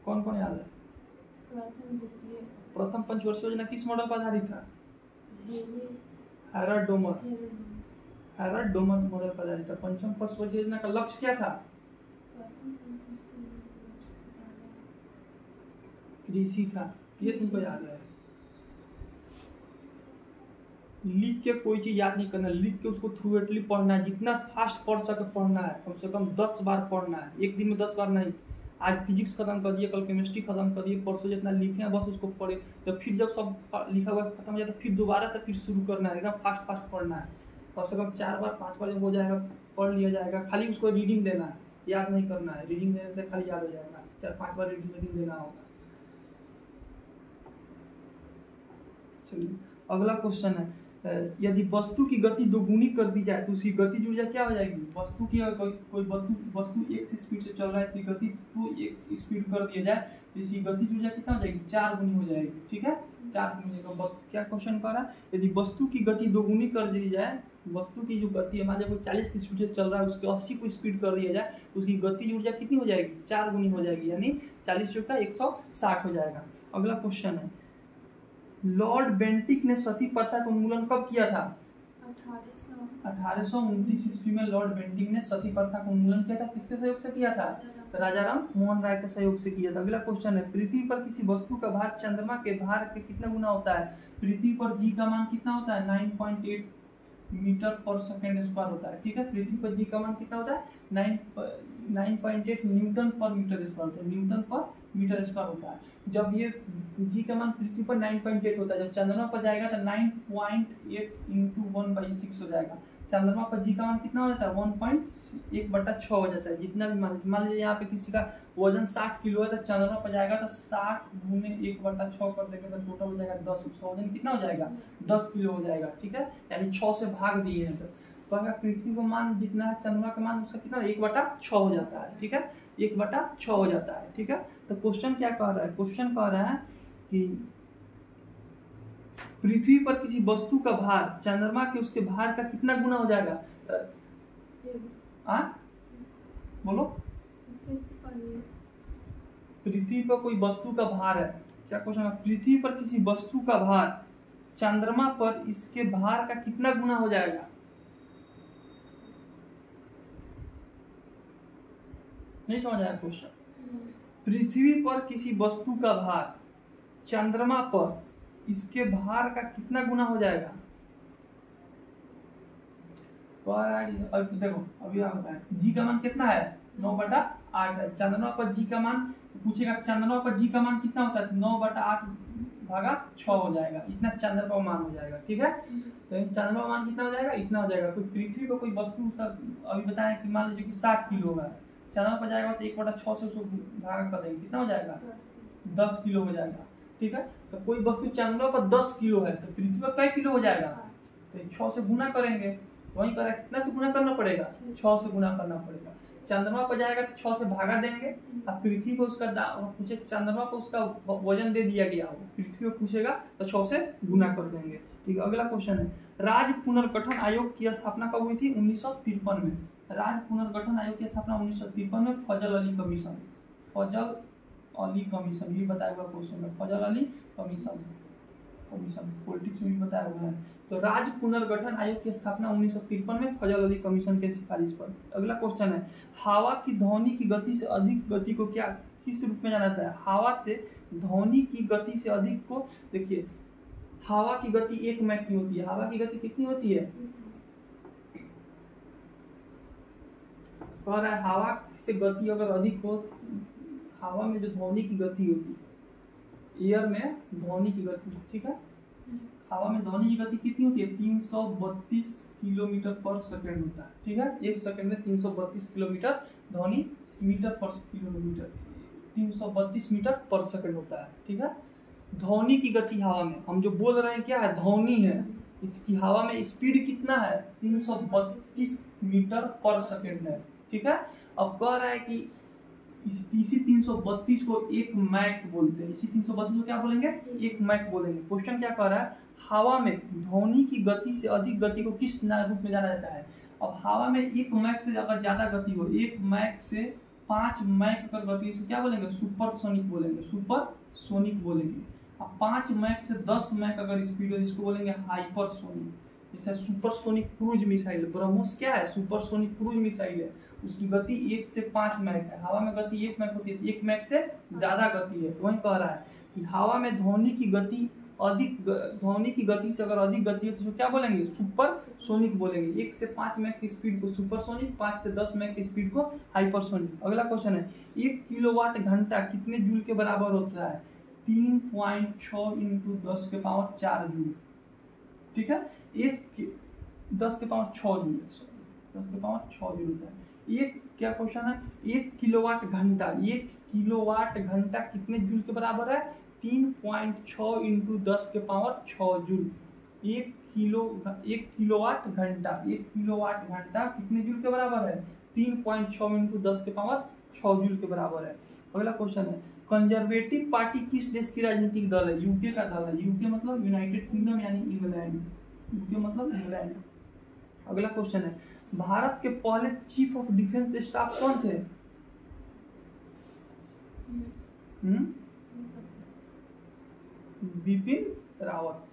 कौन कौन याद है? प्रथम पंचवर्षीय योजना किस मॉडल पर आधारित था? हैरल्ड डोमर मॉडल पर आधारित था। पंचम पंचवर्षीय योजना का लक्ष्य क्या था? कृषि था। ये तुमको याद है? लिख के कोई चीज याद नहीं करना, लिख के उसको थ्रूएटली पढ़ना है। जितना फास्ट पढ़ सके पढ़ना है, कम से कम 10 बार पढ़ना है। एक दिन में 10 बार नहीं। आज फिजिक्स खत्म कर दिए, कल केमिस्ट्री खत्म कर दिए, परसों जितना लिखे हैं बस उसको पढ़े। जब फिर जब सब लिखा हुआ खत्म हो जाए तो फिर दोबारा से फिर शुरू करना है। एकदम फास्ट पढ़ना है। कम से कम 4 बार 5 बार जब हो जाएगा पढ़ लिया जाएगा। खाली उसको रीडिंग देना है, याद नहीं करना है। रीडिंग देने से खाली याद हो जाएगा। 4-5 बार रीडिंग देना होगा। चलिए अगला क्वेश्चन है, यदि वस्तु की गति दोगुनी कर दी जाए तो उसकी गतिज ऊर्जा क्या हो जाएगी? वस्तु की कोई वस्तु एक स्पीड से चल रहा है, इसकी गति को एक स्पीड कर दिया जाए तो इसकी गतिज ऊर्जा कितना हो जाएगी? 4 गुनी हो जाएगी। ठीक है, 4 गुनी हो जाएगा। क्या क्वेश्चन कर रहा है? यदि वस्तु की गति दोगुनी कर दी जाए, वस्तु की जो गति है, मान लीजिए 40 की स्पीड से चल रहा है, उसके 80 को स्पीड कर दिया जाए तो उसकी गतिज ऊर्जा कितनी हो जाएगी? 4 गुनी हो जाएगी, यानी 40 चौका 160 हो जाएगा। अगला क्वेश्चन है, लॉर्ड बेंटिक ने सती प्रथा का उन्मूलन कब किया था? 1829 ईस्वी में लॉर्ड बेंटिक ने सती प्रथा का उन्मूलन किया था। किसके सहयोग से किया था? राजाराम मोहन राय के सहयोग से किया था। अगला क्वेश्चन है, पृथ्वी पर किसी वस्तु का भार चंद्रमा के भार के कितना गुना होता है? पृथ्वी पर जी का मान कितना होता है? 9.8 मीटर पर सेकेंड स्क्वायर होता है। ठीक है, पृथ्वी पर जी का मान कितना होता है? 9.8 न्यूटन पर मीटर स्क्वायर होता है। न्यूटन पर मीटर स्क्वायर होता है। जब ये जी का मान पृथ्वी पर 9.8 होता है, जब चंद्रमा पर जाएगा तो 9.8 × 1/6 हो जाएगा। चंद्रमा पर जी का मान कितना हो जाता है? 1.1/6 हो जाता है। जितना भी मान लीजिए यहाँ पे किसी का वजन 60 किलो है तो चंद्रमा पर जाएगा तो 60 × 1/6 कर देंगे तो टोटल हो जाएगा 10। उसका वजन कितना हो जाएगा? 10 किलो हो जाएगा। ठीक है, यानी 6 से भाग दिए हैं। तो कहेगा पृथ्वी का मान जितना है चंद्रमा का मान उसका कितना 1/6 हो जाता है, ठीक है, 1/6 हो जाता है, ठीक है। तो क्वेश्चन क्या कह रहा है, क्वेश्चन कह रहा है कि पृथ्वी पर किसी वस्तु का भार चंद्रमा के उसके भार का कितना गुना हो जाएगा। बोलो, पृथ्वी पर कोई वस्तु का भार है, क्या क्वेश्चन है, पृथ्वी पर किसी वस्तु का भार चंद्रमा पर इसके भार का कितना गुना हो जाएगा। नहीं समझ आया क्वेश्चन। पृथ्वी पर किसी वस्तु का भार चंद्रमा पर इसके भार का कितना गुना हो जाएगा। अब देखो अभी आप बताएं, जी का मान कितना है 9/8 है। चंद्रमा पर जी का मान पूछेगा, चंद्रमा पर जी का मान कितना होता है 9/8/6 हो जाएगा, इतना चंद्रमा का मान हो जाएगा, ठीक है। तो चंद्रमा का मान कितना हो जाएगा, इतना हो जाएगा। कोई पृथ्वी पर कोई वस्तु उसका अभी बताएं कि मान लीजिए कि 60 किलो है, चंद्रमा पर जाएगा तो 1/6 से उसको भाग कर देंगे, कितना हो जाएगा 10 किलो हो जाएगा, ठीक है। तो कोई वस्तु चंद्रमा पर 10 किलो है तो पृथ्वी पर कई किलो हो जाएगा, तो 6 से गुना करेंगे, वही करें कितना से गुना करना पड़ेगा 6 से गुना करना पड़ेगा। चंद्रमा पर जाएगा तो 6 से भागा देंगे, अब पृथ्वी पर उसका पूछे चंद्रमा पर उसका वजन दे दिया गया हो, पृथ्वी पर पूछेगा तो 6 से गुना कर देंगे, ठीक है। अगला क्वेश्चन है, राज्य पुनर्गठन आयोग की स्थापना कब हुई थी 1953 में। राज्य पुनर्गठन आयोग की स्थापना 1953 में फजल अली कमीशन, फजल अली कमीशन, ये बताया हुआ क्वेश्चन है, फजल अली कमीशन, पॉलिटिक्स में भी बताया हुआ है। तो राज्य पुनर्गठन आयोग की स्थापना 1953 में फजल अली कमीशन के सिफारिश पर। अगला क्वेश्चन है, हवा की ध्वनि की गति से अधिक गति को क्या किस रूप में जाना जाता है। हवा से ध्वनि की गति से अधिक को, देखिए हवा की गति 1 मैक की होती है, हवा की गति कितनी होती है, कह रहा है हवा से गति अगर अधिक हो, हवा में जो ध्वनि की गति होती है, एयर में ध्वनि की गति, ठीक है, हवा में ध्वनि की गति कितनी होती है 332 किलोमीटर पर सेकंड होता है, ठीक है। 1 सेकंड में 332 किलोमीटर ध्वनि मीटर पर किलोमीटर 332 मीटर पर सेकंड होता है, ठीक है। ध्वनि की गति हवा में हम जो बोल रहे हैं क्या है, ध्वनि है, इसकी हवा में स्पीड कितना है 332 मीटर पर सेकंड है, ठीक है। अब कह रहा है कि इसी 332 को 1 मैक बोलते हैं, इसी 332 को क्या बोलेंगे 1 मैक बोलेंगे। क्वेश्चन क्या कह रहा है, हवा में ध्वनि की गति से अधिक गति को किस रूप में जाना जाता है। अब हवा में 1 मैक से अगर ज्यादा गति हो, 1 मैक से 5 मैक अगर गति है, क्या बोलेंगे सुपरसोनिक बोलेंगे, सुपरसोनिक बोलेंगे। अब 5 मैक से 10 मैक अगर स्पीड हो इसको बोलेंगे हाइपरसोनिक। जैसे सुपरसोनिक क्रूज मिसाइल, ब्रह्मोस क्या है सुपरसोनिक क्रूज मिसाइल है, उसकी गति 1 से 5 मैक है। हवा में गति 1 मैक होती है, 1 मैक से ज्यादा गति है। वही कह रहा है कि हवा में ध्वनि की गति अधिक, ध्वनि की गति से अगर अधिक गति है तो क्या बोलेंगे सुपरसोनिक बोलेंगे। 1 से 5 मैक की स्पीड को सुपरसोनिक, 5 से 10 मैक की स्पीड को हाइपरसोनिक। अगला क्वेश्चन है, 1 किलोवाट घंटा कितने जूल के बराबर होता है 3.6 × 10⁴ जूल, ठीक है। 10⁶ जूल, 10⁶ जूल होता है। एक क्या क्वेश्चन है, 1 किलोवाट घंटा, 1 किलोवाट घंटा कितने जूल के बराबर है 3.6 × 10⁶ जूल। 1 किलोवाट घंटा, 1 किलोवाट घंटा कितने जूल के बराबर है 3.6 × 10⁶ जूल के बराबर है। अगला क्वेश्चन है, कंजर्वेटिव पार्टी किस देश की राजनीतिक दल है, यूके का दल है, यूके मतलब यूनाइटेड किंगडम यानी इंग्लैंड, यूके मतलब इंग्लैंड। अगला क्वेश्चन है, भारत के पहले चीफ ऑफ डिफेंस स्टाफ कौन थे। बिपिन रावत।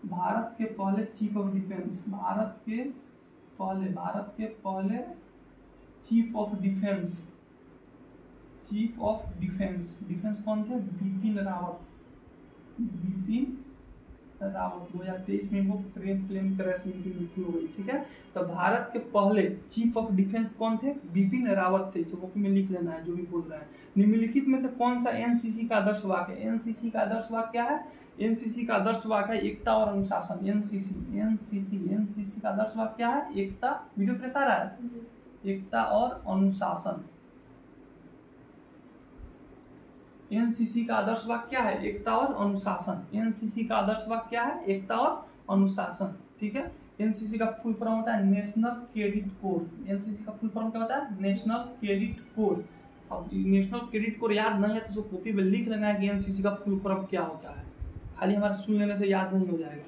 भारत के पहले चीफ ऑफ डिफेंस, भारत के पहले चीफ ऑफ डिफेंस, डिफेंस कौन थे बिपिन रावत। 2023 में वो प्लेन क्रैश में उनकी मृत्यु हो गई, ठीक है। तो भारत के पहले चीफ ऑफ डिफेंस कौन थे बिपिन रावत थे, इसे बुक में लिख लेना है जो भी बोल रहा है। निम्नलिखित में से कौन सा एनसीसी का आदर्श वाक्य है, एनसीसी का आदर्श वाक्य क्या है, एनसीसी का आदर्श वाक्य है एकता और अनुशासन। एनसीसी का आदर्श वाक्य क्या है एकता, वीडियो प्रेस आ रहा है, एकता और अनुशासन। एनसीसी का आदर्श वाक्य क्या है एकता और अनुशासन। एनसीसी का आदर्श वाक्य क्या है एकता और अनुशासन, ठीक है। एनसीसी का फुल फॉर्म होता है नेशनल क्रेडिट कोर। एनसीसी का फुल फॉर्म क्या होता है? National credit core. अब नेशनल क्रेडिट कोर याद नहीं है तो उसको कॉपी पे लिख लेना है कि एनसीसी का फुल फॉर्म क्या होता है, खाली हमारे सुन लेने से याद नहीं हो जाएगा,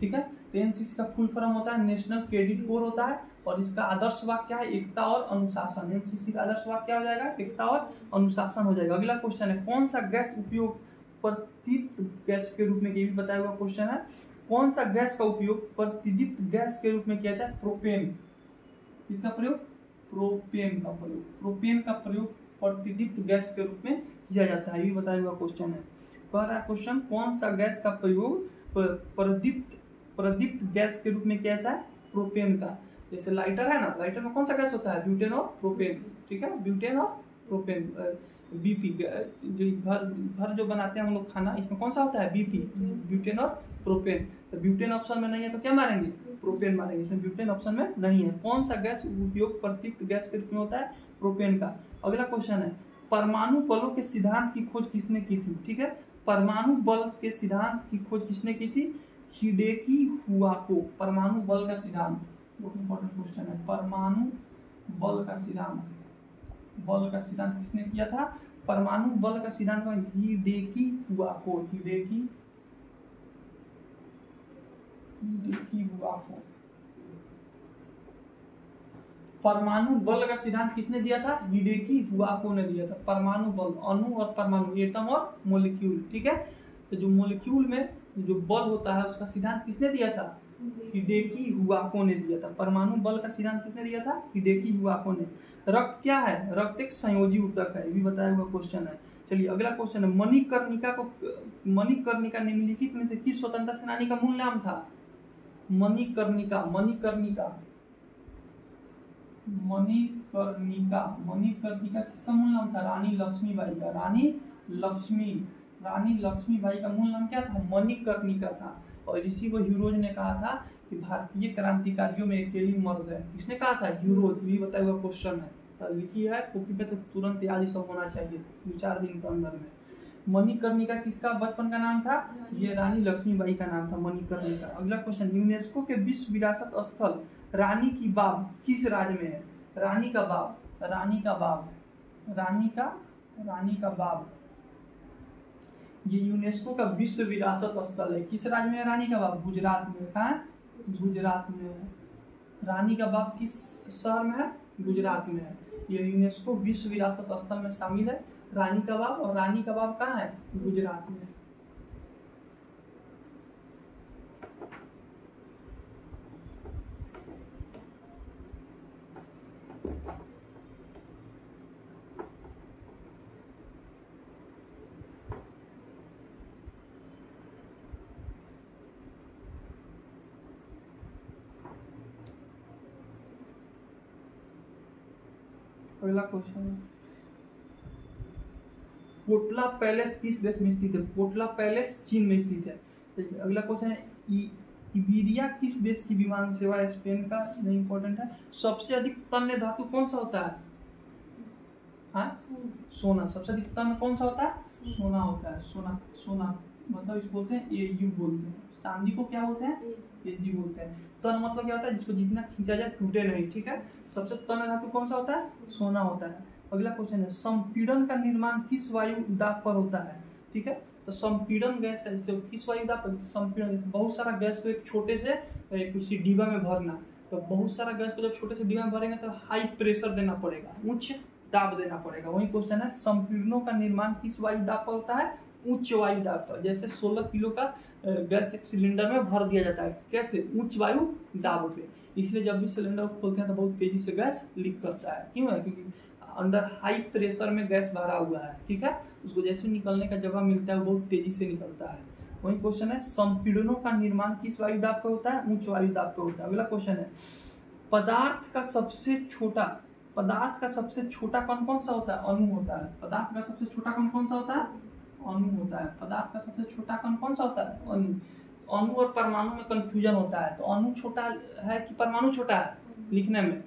ठीक है। तो एनसीसी का फुल फॉर्म होता है नेशनल क्रेडिट कोर होता है, और इसका आदर्श वाक्य क्या है? एकता और अनुशासन। एनसीसी का आदर्श वाक्य क्या हो जाएगा? एकता और अनुशासन हो जाएगा। अगला क्वेश्चन है कौन सा गैस उपयोग प्रतिदीप्त गैस के रूप में, ये भी बताया हुआ क्वेश्चन है। कौन सा गैस का उपयोग प्रतिदीप्त गैस के रूप में किया जाता है? प्रोपेन। इसका प्रयोग? प्रोपेन का प्रयोग। प्रोपेन का प्रयोग प्रतिदीप्त गैस के रूप में किया जाता है, ये भी बताया हुआ क्वेश्चन है। कह रहा है क्वेश्चन कौन सा गैस का प्रयोग प्रदीप्त गैस के रूप में किया जाता है? प्रोपेन का। जैसे लाइटर है ना, लाइटर में कौन सा गैस होता है? ब्यूटेन और प्रोपेन, ठीक है, ब्यूटेन और प्रोपेन। बीपी जो घर जो बनाते हैं हम लोग खाना, इसमें कौन सा होता है? बीपी, ब्यूटेन और प्रोपेन। तो ब्यूटेन ऑप्शन में नहीं है तो क्या मारेंगे? प्रोपेन मारेंगे, इसमें ब्यूटेन ऑप्शन में नहीं है। कौन सा गैस उपयोग प्रतिदीप्त गैस के रूप में होता है? प्रोपेन का। अगला क्वेश्चन है परमाणु बलों के सिद्धांत की खोज किसने की थी? ठीक है, परमाणु बल के सिद्धांत की खोज किसने की थी? हिडेकी हुआको। परमाणु बल का सिद्धांत बहुत इंपॉर्टेंट क्वेश्चन है। परमाणु बल का सिद्धांत किसने किया था? परमाणु बल का सिद्धांत हिडेकी हुआको। हिडेकी हुआको। परमाणु बल का सिद्धांत किसने दिया था? हिडेकी हुआको ने दिया था। परमाणु बल, अणु और परमाणु, एटम और मोलिक्यूल, ठीक है। तो जो मोलिक्यूल में जो बल होता है उसका सिद्धांत किसने दिया था? हिडेकी हुआको ने दिया था। परमाणु बल का सिद्धांत किसने दिया था? हिडेकी हुआको ने। रक्त क्या है? रक्त एक संयोजी ऊतक है, ये भी बताया हुआ क्वेश्चन है। चलिए अगला क्वेश्चन है मणिकर्णिका निम्नलिखित में से किस स्वतंत्रता सेनानी का मूल नाम था? मणिकर्णिका किसका मूल नाम था? रानी लक्ष्मीबाई का। रानी लक्ष्मीबाई का मूल नाम क्या था? मणिकर्णिका था। और इसी को ह्यूरोज ने कहा था कि भारतीय क्रांतिकारियों में अकेली मर्द है। किसने कहा था? ह्यूरोज। भी बताया हुआ क्वेश्चन है, तो लिखी है कॉपी पे, तो तुरंत याद ही सब होना चाहिए 2-4 दिन के अंदर में। मणिकर्णिका किसका बचपन का नाम था? ये रानी लक्ष्मीबाई का नाम था, मणिकर्णिका। अगला क्वेश्चन यूनेस्को के विश्व विरासत स्थल रानी की बाव किस राज्य में है? रानी का बाव ये यूनेस्को का विश्व विरासत स्थल है। किस राज्य में है रानी का बाव? गुजरात में। कहाँ है? गुजरात में है। रानी का बाव किस शहर में है? गुजरात में है। ये यूनेस्को विश्व विरासत स्थल में शामिल है रानी का बाव, और रानी का बाव कहाँ है? गुजरात में। अगला क्वेश्चन है कोटला पैलेस किस देश में स्थित है? कोटला पैलेस चीन में स्थित है। अगला क्वेश्चन है इबेरिया किस देश की विमान सेवा है? स्पेन का। नहीं इंपॉर्टेंट है। सबसे अधिक तन्य धातु कौन सा होता है? हाँ, सोना। सबसे अधिक तन्य कौन सा होता है? सोना होता है। सोना मतलब इसको बोलते हैं एयू बोलते हैं। चांदी को क्या बोलते हैं? एजी बोलते हैं। तन मतलब क्या होता है? जिसको जितना खींचा जाए टूटे नहीं, ठीक है। सबसे तन्य धातु कौन सा होता है? सोना होता है। अगला क्वेश्चन है संपीड़न का निर्माण किस वायु दाब पर होता है? ठीक है, तो संपीड़न गैस का जैसे किस वायु दाब पर? संपीड़न बहुत सारा गैस को एक छोटे से किसी डिब्बा में भरना, तो बहुत सारा गैस को जब छोटे से डिब्बा में भरेंगे तो हाई प्रेशर देना पड़ेगा, उच्च दाब देना पड़ेगा। वही क्वेश्चन है संपीड़नों का निर्माण किस वायु दाब पर होता है? उच्च वायु दाब पर। जैसे 16 किलो का गैस एक सिलेंडर में भर दिया जाता है, कैसे? उच्च वायु दाब पे। इसलिए जब भी सिलेंडर को खोलते हैं तो बहुत तेजी से गैस लीक करता है। क्यों है? क्योंकि अंदर हाई प्रेशर में गैस भरा हुआ है, ठीक है। उसको जैसे निकलने का जगह मिलता है वो बहुत तेजी से निकलता है। वही क्वेश्चन है संपीड़नों का निर्माण किस वायु दाब पर होता है? उच्च वायु दाब पर होता है। अगला क्वेश्चन है पदार्थ का सबसे छोटा कण कौन सा होता है? अणु होता है। पदार्थ का सबसे छोटा कण कौन सा होता है? अणु होता है। पदार्थ का सबसे छोटा कण कौन सा होता है? अणु। अणु और परमाणु में कंफ्यूजन होता है, तो अणु छोटा है कि परमाणु छोटा है? लिखने में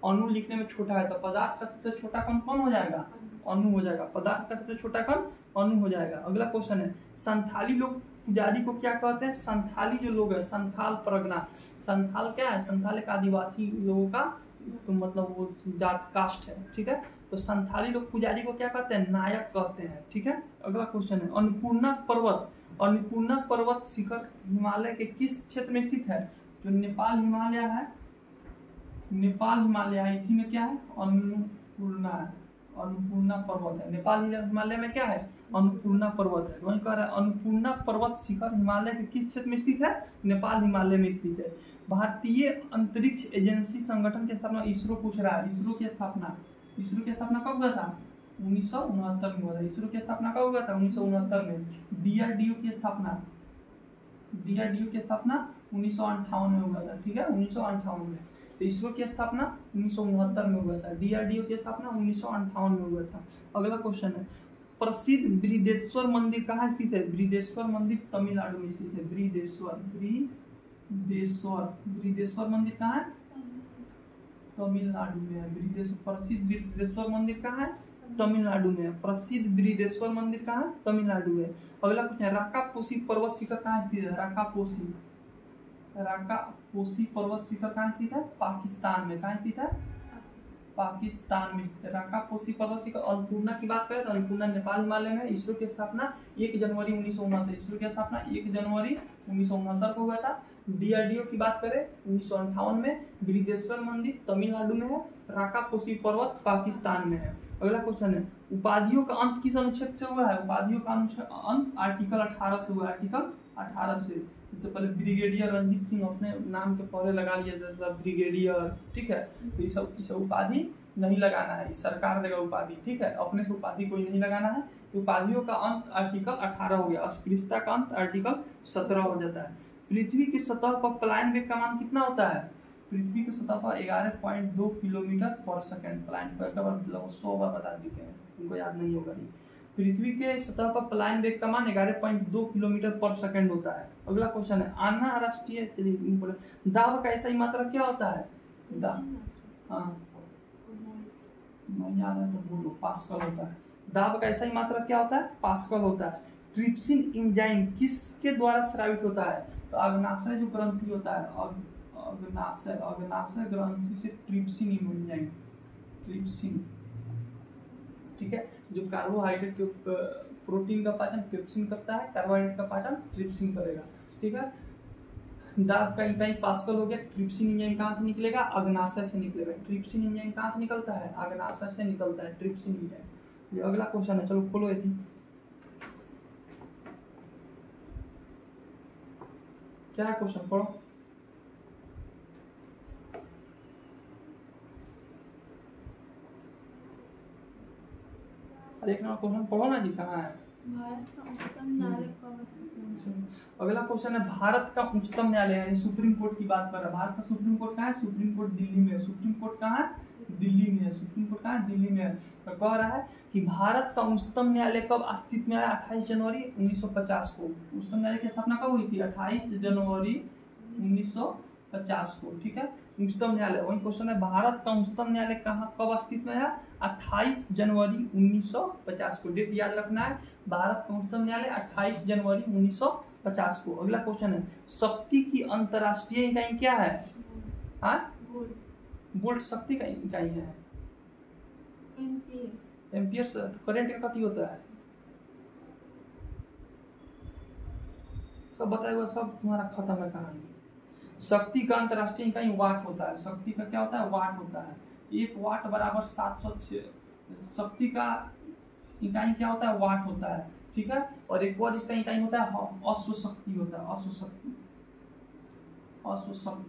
अणु लिखने में छोटा है, तो पदार्थ का सबसे छोटा कण कौन हो जाएगा? अणु हो जाएगा। पदार्थ का सबसे छोटा कण अणु हो जाएगा। अगला क्वेश्चन है पुजारी को क्या कहते हैं? संथाली जो लोग है, संथाल परगना। संथाल क्या है? संथाल एक आदिवासी लोगों का तो मतलब वो जात कास्ट है, ठीक है। तो संथाली लोग पुजारी को क्या कहते हैं? नायक कहते हैं, ठीक है। अगला क्वेश्चन है अन्नपूर्णा पर्वत। अन्नपूर्णा पर्वत शिखर हिमालय के किस क्षेत्र में स्थित है? जो नेपाल हिमालय है, नेपाल हिमालय है, इसी में क्या है? अन्नपूर्णा है, अन्नपूर्णा पर्वत है। नेपाल हिमालय में क्या है? अन्नपूर्णा पर्वत है। वही कह रहा है अन्नपूर्णा पर्वत शिखर हिमालय के किस क्षेत्र में स्थित है? नेपाल हिमालय में स्थित है। भारतीय अंतरिक्ष एजेंसी संगठन की स्थापना, इसरो पूछ रहा है, इसरो की स्थापना कब हुआ था? 1969 में हुआ था। इसरो की स्थापना कब हुआ था? 1969 में। डीआरडीओ की स्थापना 1958 में हुआ था, ठीक है, 1958 में। तो इसरो की स्थापना 1969 में हुआ था, डीआरडीओ की स्थापना 1958 में हुआ था। अगला क्वेश्चन है प्रसिद्ध बृहदेश्वर मंदिर कहाँ स्थित है? बृहदेश्वर मंदिर तमिलनाडु में स्थित है। बृहदेश्वर मंदिर कहाँ है? तमिलनाडु में है। प्रसिद्ध बृहदेश्वर मंदिर कहाँ है? तमिलनाडु में है। प्रसिद्ध बृहदेश्वर मंदिर कहाँ है? तमिलनाडु में। अगला क्वेश्चन राकापोसी पर्वत शिखर कहाँ स्थित है? राकापोसी पर्वत शिखर कहाँ स्थित है? पाकिस्तान में। कहाँ स्थित है? पाकिस्तान में स्थित है राकापोसी पर्वत शिखर। अन्नपूर्णा की बात करें तो अन्नपूर्णा नेपाल हिमालय में। इसरो की स्थापना 1 जनवरी 1969, इसरो की स्थापना 1 जनवरी 1969 को हुआ था। डीआरडीओ की बात करें 1958 में। बृहदेश्वर मंदिर तमिलनाडु में है। राकापोसी पर्वत पाकिस्तान में है। अगला क्वेश्चन है उपाधियों का अंत किस अनुच्छेद से हुआ है? उपाधियों का अंत आर्टिकल 18 से हुआ है। आर्टिकल 18 से। इससे पहले ब्रिगेडियर रंजीत सिंह अपने नाम के पहले लगा लिया जाता था ब्रिगेडियर, ठीक है। तो ये सब उपाधि नहीं लगाना है, सरकार देगा उपाधि, ठीक है। अपने से उपाधि कोई नहीं लगाना है। तो उपाधियों का अंत आर्टिकल 18 हो गया। अस्पृश्यता का अंत आर्टिकल 17 हो जाता है। पृथ्वी की सतह पर पलायन वेग का मान कितना होता है? पृथ्वी की सतह पर 11.2 किलोमीटर पर सेकंड। पलायन वेग का मतलब 100 बार बता चुके हैं, तुमको याद नहीं होगा नहीं। पृथ्वी के सतह पर पलायन वेग का मान 11.2 किलोमीटर पर सेकंड होता है। अगला क्वेश्चन है अंतरराष्ट्रीय, चलिए दाब का ऐसा ही मात्रा क्या होता है? हाँ नहीं याद है तो बोलो, पास्कल होता है। दाब का ऐसा ही मात्रा क्या होता है? पास्कल होता है। ट्रिप्सिन एंजाइम किसके द्वारा स्रावित होता है? तो अग्नाशय जो ग्रंथि होता है, अग्नाशय ग्रंथि से ट्रिप्सिन एंजाइम, ठीक है, जो कार्बोहाइड्रेट के प्रोटीन का पाचन पेप्सिन करता है, कार्बोहाइड्रेट का पाचन ट्रिप्सिन करेगा, ठीक है। दाब का इकाई पास्कल हो गया। ट्रिप्सिन एंजाइम कहाँ से निकलेगा? अग्नाशय से निकलेगा। ट्रिप्सिन एंजाइम कहाँ से निकलता है? अग्नाशय से निकलता है ट्रिप्सिन एंजाइम। ये अगला क्वेश्चन है, चलो खोलो ये थी। क्या है क्वेश्चन? पढ़ो। अरे एक नंबर क्वेश्चन पढ़ो ना जी, कहाँ है? भारत का उच्चतम न्यायालय कब स्थित है? अगला क्वेश्चन है भारत का उच्चतम न्यायालय यानी सुप्रीम कोर्ट की बात कर रहा है। भारत का सुप्रीम कोर्ट कहाँ है? सुप्रीम कोर्ट दिल्ली में है। सुप्रीम कोर्ट कहाँ है? दिल्ली में है। सुप्रीम कोर्ट कहाँ है? दिल्ली में है। तो कह रहा है कि भारत का उच्चतम न्यायालय कब अस्तित्व में आया? 28 जनवरी 1950 को। उच्चतम न्यायालय की स्थापना कब हुई थी? 28 जनवरी 1950 को, ठीक है। उच्चतम न्यायालय, वही क्वेश्चन है भारत का उच्चतम न्यायालय कहाँ कब अस्तित्व में आया? 28 जनवरी 1950 को। डेट याद रखना है। भारत का उच्चतम न्यायालय 28 जनवरी 1950 को। अगला क्वेश्चन है शक्ति की अंतरराष्ट्रीय इकाई क्या है? वोल्ट शक्ति का इकाई है। एम्पियर करंट का कति होता है? सब बताया हुआ, सब तुम्हारा खत्म है कहानी। शक्ति का अंतरराष्ट्रीय इकाई वाट होता है। शक्ति का क्या होता है? वाट होता है। 1 वाट बराबर 706। शक्ति का इकाई क्या होता है? वाट होता है, ठीक है। और एक और इसका इकाई होता है अश्वशक्ति होता है। अश्वशक्ति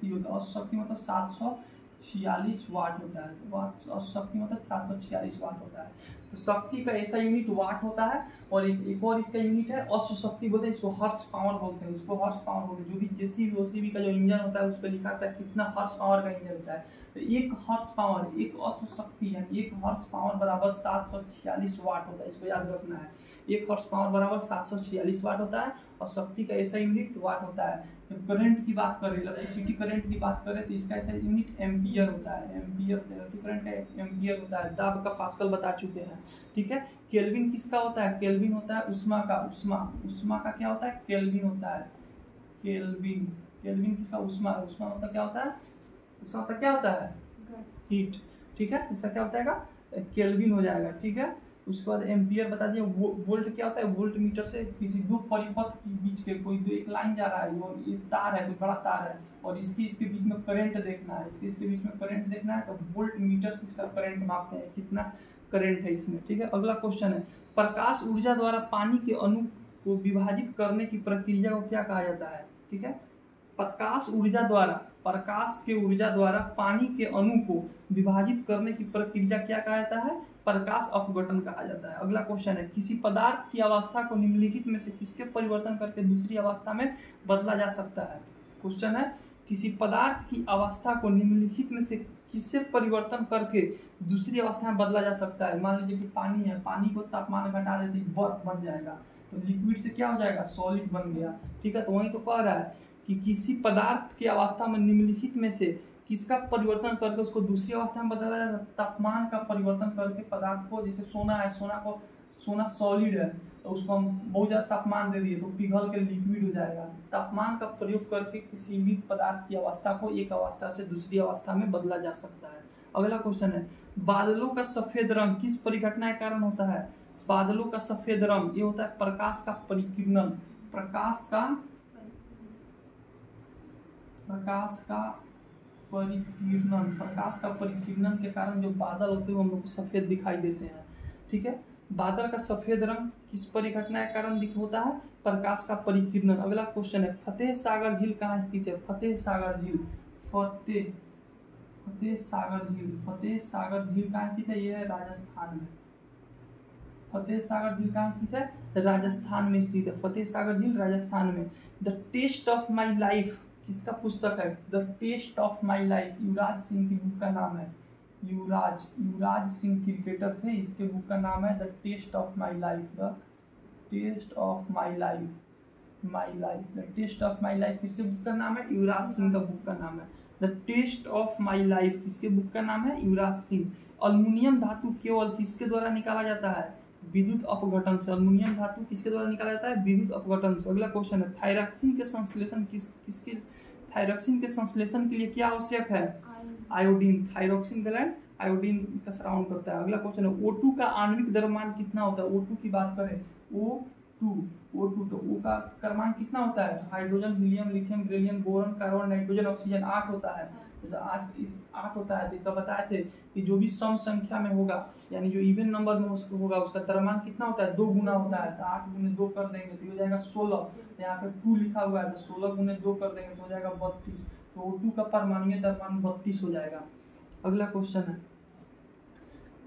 होता है। अश्वशक्ति मतलब 746 वाट होता है। अश्वशक्ति मतलब 746 वाट होता है। तो शक्ति का ऐसा यूनिट वाट होता है। और एक और इसका यूनिट है अश्वशक्ति बोलते हैं, इसको हॉर्स पावर बोलते हैं। जो भी जेसीबी का जो इंजन होता है उस पर लिखा था कितना हॉर्स पावर का इंजन होता है। तो 1 हॉर्स पावर, 1 अश्वशक्ति यानी 1 हॉर्स पावर बराबर 746 वाट होता है। इसको याद रखना है। 1 हॉर्स पावर बराबर 746 वाट होता है। और शक्ति का ऐसा यूनिट वाट होता है। जब करंट की बात करें, इलेक्ट्रिसिटी करंट की बात करें, तो इसका ऐसा यूनिट एम्पियर होता है। एम्पियर इलेक्ट्रिक करंट का एम्पियर होता है। दाब का पास्कल बता चुके हैं। है, ठीक है। केल्विन किसका होता है? केल्विन होता है उष्मा का। उष्मा का क्या होता है? केल्विन होता है। केल्विन किसका? उष्मा। उष्मा मतलब क्या होता है? उसका मतलब क्या होता है? हीट, ठीक है। इसका क्या हो जाएगा? केल्विन हो जाएगा, ठीक है। उसके बाद एम्पियर बता दिए। वोल्ट क्या होता है? वोल्ट मीटर से किसी दो परिपथ के बीच के कोई एक लाइन जा रहा है, और ये तार है, कोई बड़ा तार है, और इसके बीच में करंट देखना है, इसके बीच में करंट देखना है, तो वोल्ट मीटर से इसका करंट मापते हैं, कितना करंट है इसमें, ठीक है। अगला क्वेश्चन है, प्रकाश ऊर्जा द्वारा पानी के अणु को विभाजित करने की प्रक्रिया को क्या कहा जाता है? ठीक है, प्रकाश के ऊर्जा द्वारा पानी के अणु को विभाजित करने की प्रक्रिया क्या कहा जाता है? प्रकाश अपघटन कहा जाता है। अगला क्वेश्चन है, किसी पदार्थ की अवस्था को निम्नलिखित में से किसके परिवर्तन करके दूसरी अवस्था में बदला जा सकता है? क्वेश्चन है, किसी पदार्थ की अवस्था को निम्नलिखित में से किससे परिवर्तन करके दूसरी अवस्था में बदला जा सकता है? मान लीजिए कि पानी है, पानी को तापमान घटा देते बर्फ बन जाएगा, तो लिक्विड से क्या हो जाएगा? सॉलिड बन गया, ठीक है। तो वही तो कह रहा है कि किसी पदार्थ की अवस्था में निम्नलिखित में से किसका परिवर्तन करके उसको दूसरी अवस्था में बदला जाए? तापमान का परिवर्तन करके पदार्थ को, जैसे सोना है, सोना सॉलिड है, तो उसको हम बहुत ज्यादा तापमान दे दिए तो पिघल के लिक्विड हो जाएगा। तापमान का प्रयोग करके किसी भी पदार्थ की अवस्था को एक अवस्था से दूसरी अवस्था में बदला जा सकता है। अगला क्वेश्चन है, बादलों का सफेद रंग किस परिघटना के कारण होता है? बादलों का सफेद रंग ये होता है प्रकाश का परिकिरणन। प्रकाश का परिकिरणन के कारण जो बादल होते हैं हम लोग को सफेद दिखाई देते हैं, ठीक है। बादल का सफेद रंग किस परिघटना के कारण होता है? प्रकाश का परिकिरणन। अगला क्वेश्चन है, फतेह सागर झील कहाँ स्थित है? फतेह सागर झील कहाँ स्थित है? यह है राजस्थान में। फतेह सागर झील कहाँ स्थित है? राजस्थान में स्थित है फतेह सागर झील, राजस्थान में। The test of my life किसका पुस्तक है? The test of my life Yuvraj Singh की बुक का नाम है। युवराज सिंह क्रिकेटर थे, इसके बुक का नाम है the test of my life. The test of my life the test of my life किसके बुक का नाम है? युवराज सिंह का बुक का नाम है। The test of my life किसके बुक का नाम है? युवराज सिंह। अल्युमिनियम धातु केवल किसके द्वारा निकाला जाता है? विद्युत अपघटन से। अल्युमिनियम धातु किसके द्वारा निकाला जाता है? विद्युत अपघटन से। अगला क्वेश्चन है, थायरॉक्सिन के संश्लेषण के लिए क्या आवश्यक है? आयोडीन। थायरॉक्सिन ग्लैंड आयोडीन का स्राव करता है। अगला क्वेश्चन है, O2 का आणविक द्रव्यमान कितना होता है? O2 की बात करें, O2 तो O का क्रमांक कितना होता है? Hydrogen, helium, lithium, beryllium, boron, carbon, nitrogen, oxygen 8 होता है। तो 8 होता है। तो इसका बताए थे कि जो भी सम संख्या में होगा, यानी जो इवन नंबर में होगा, उसका द्रव्यमान कितना होता है? 2 गुना होता है। तो 8 गुने 2 कर देंगे तो हो जाएगा 16। यहाँ पे 2 लिखा हुआ है, तो 16 गुने 2 कर देंगे तो हो जाएगा 32। तो O2 का परमाणु द्रव्यमान 32 हो जाएगा। अगला क्वेश्चन है,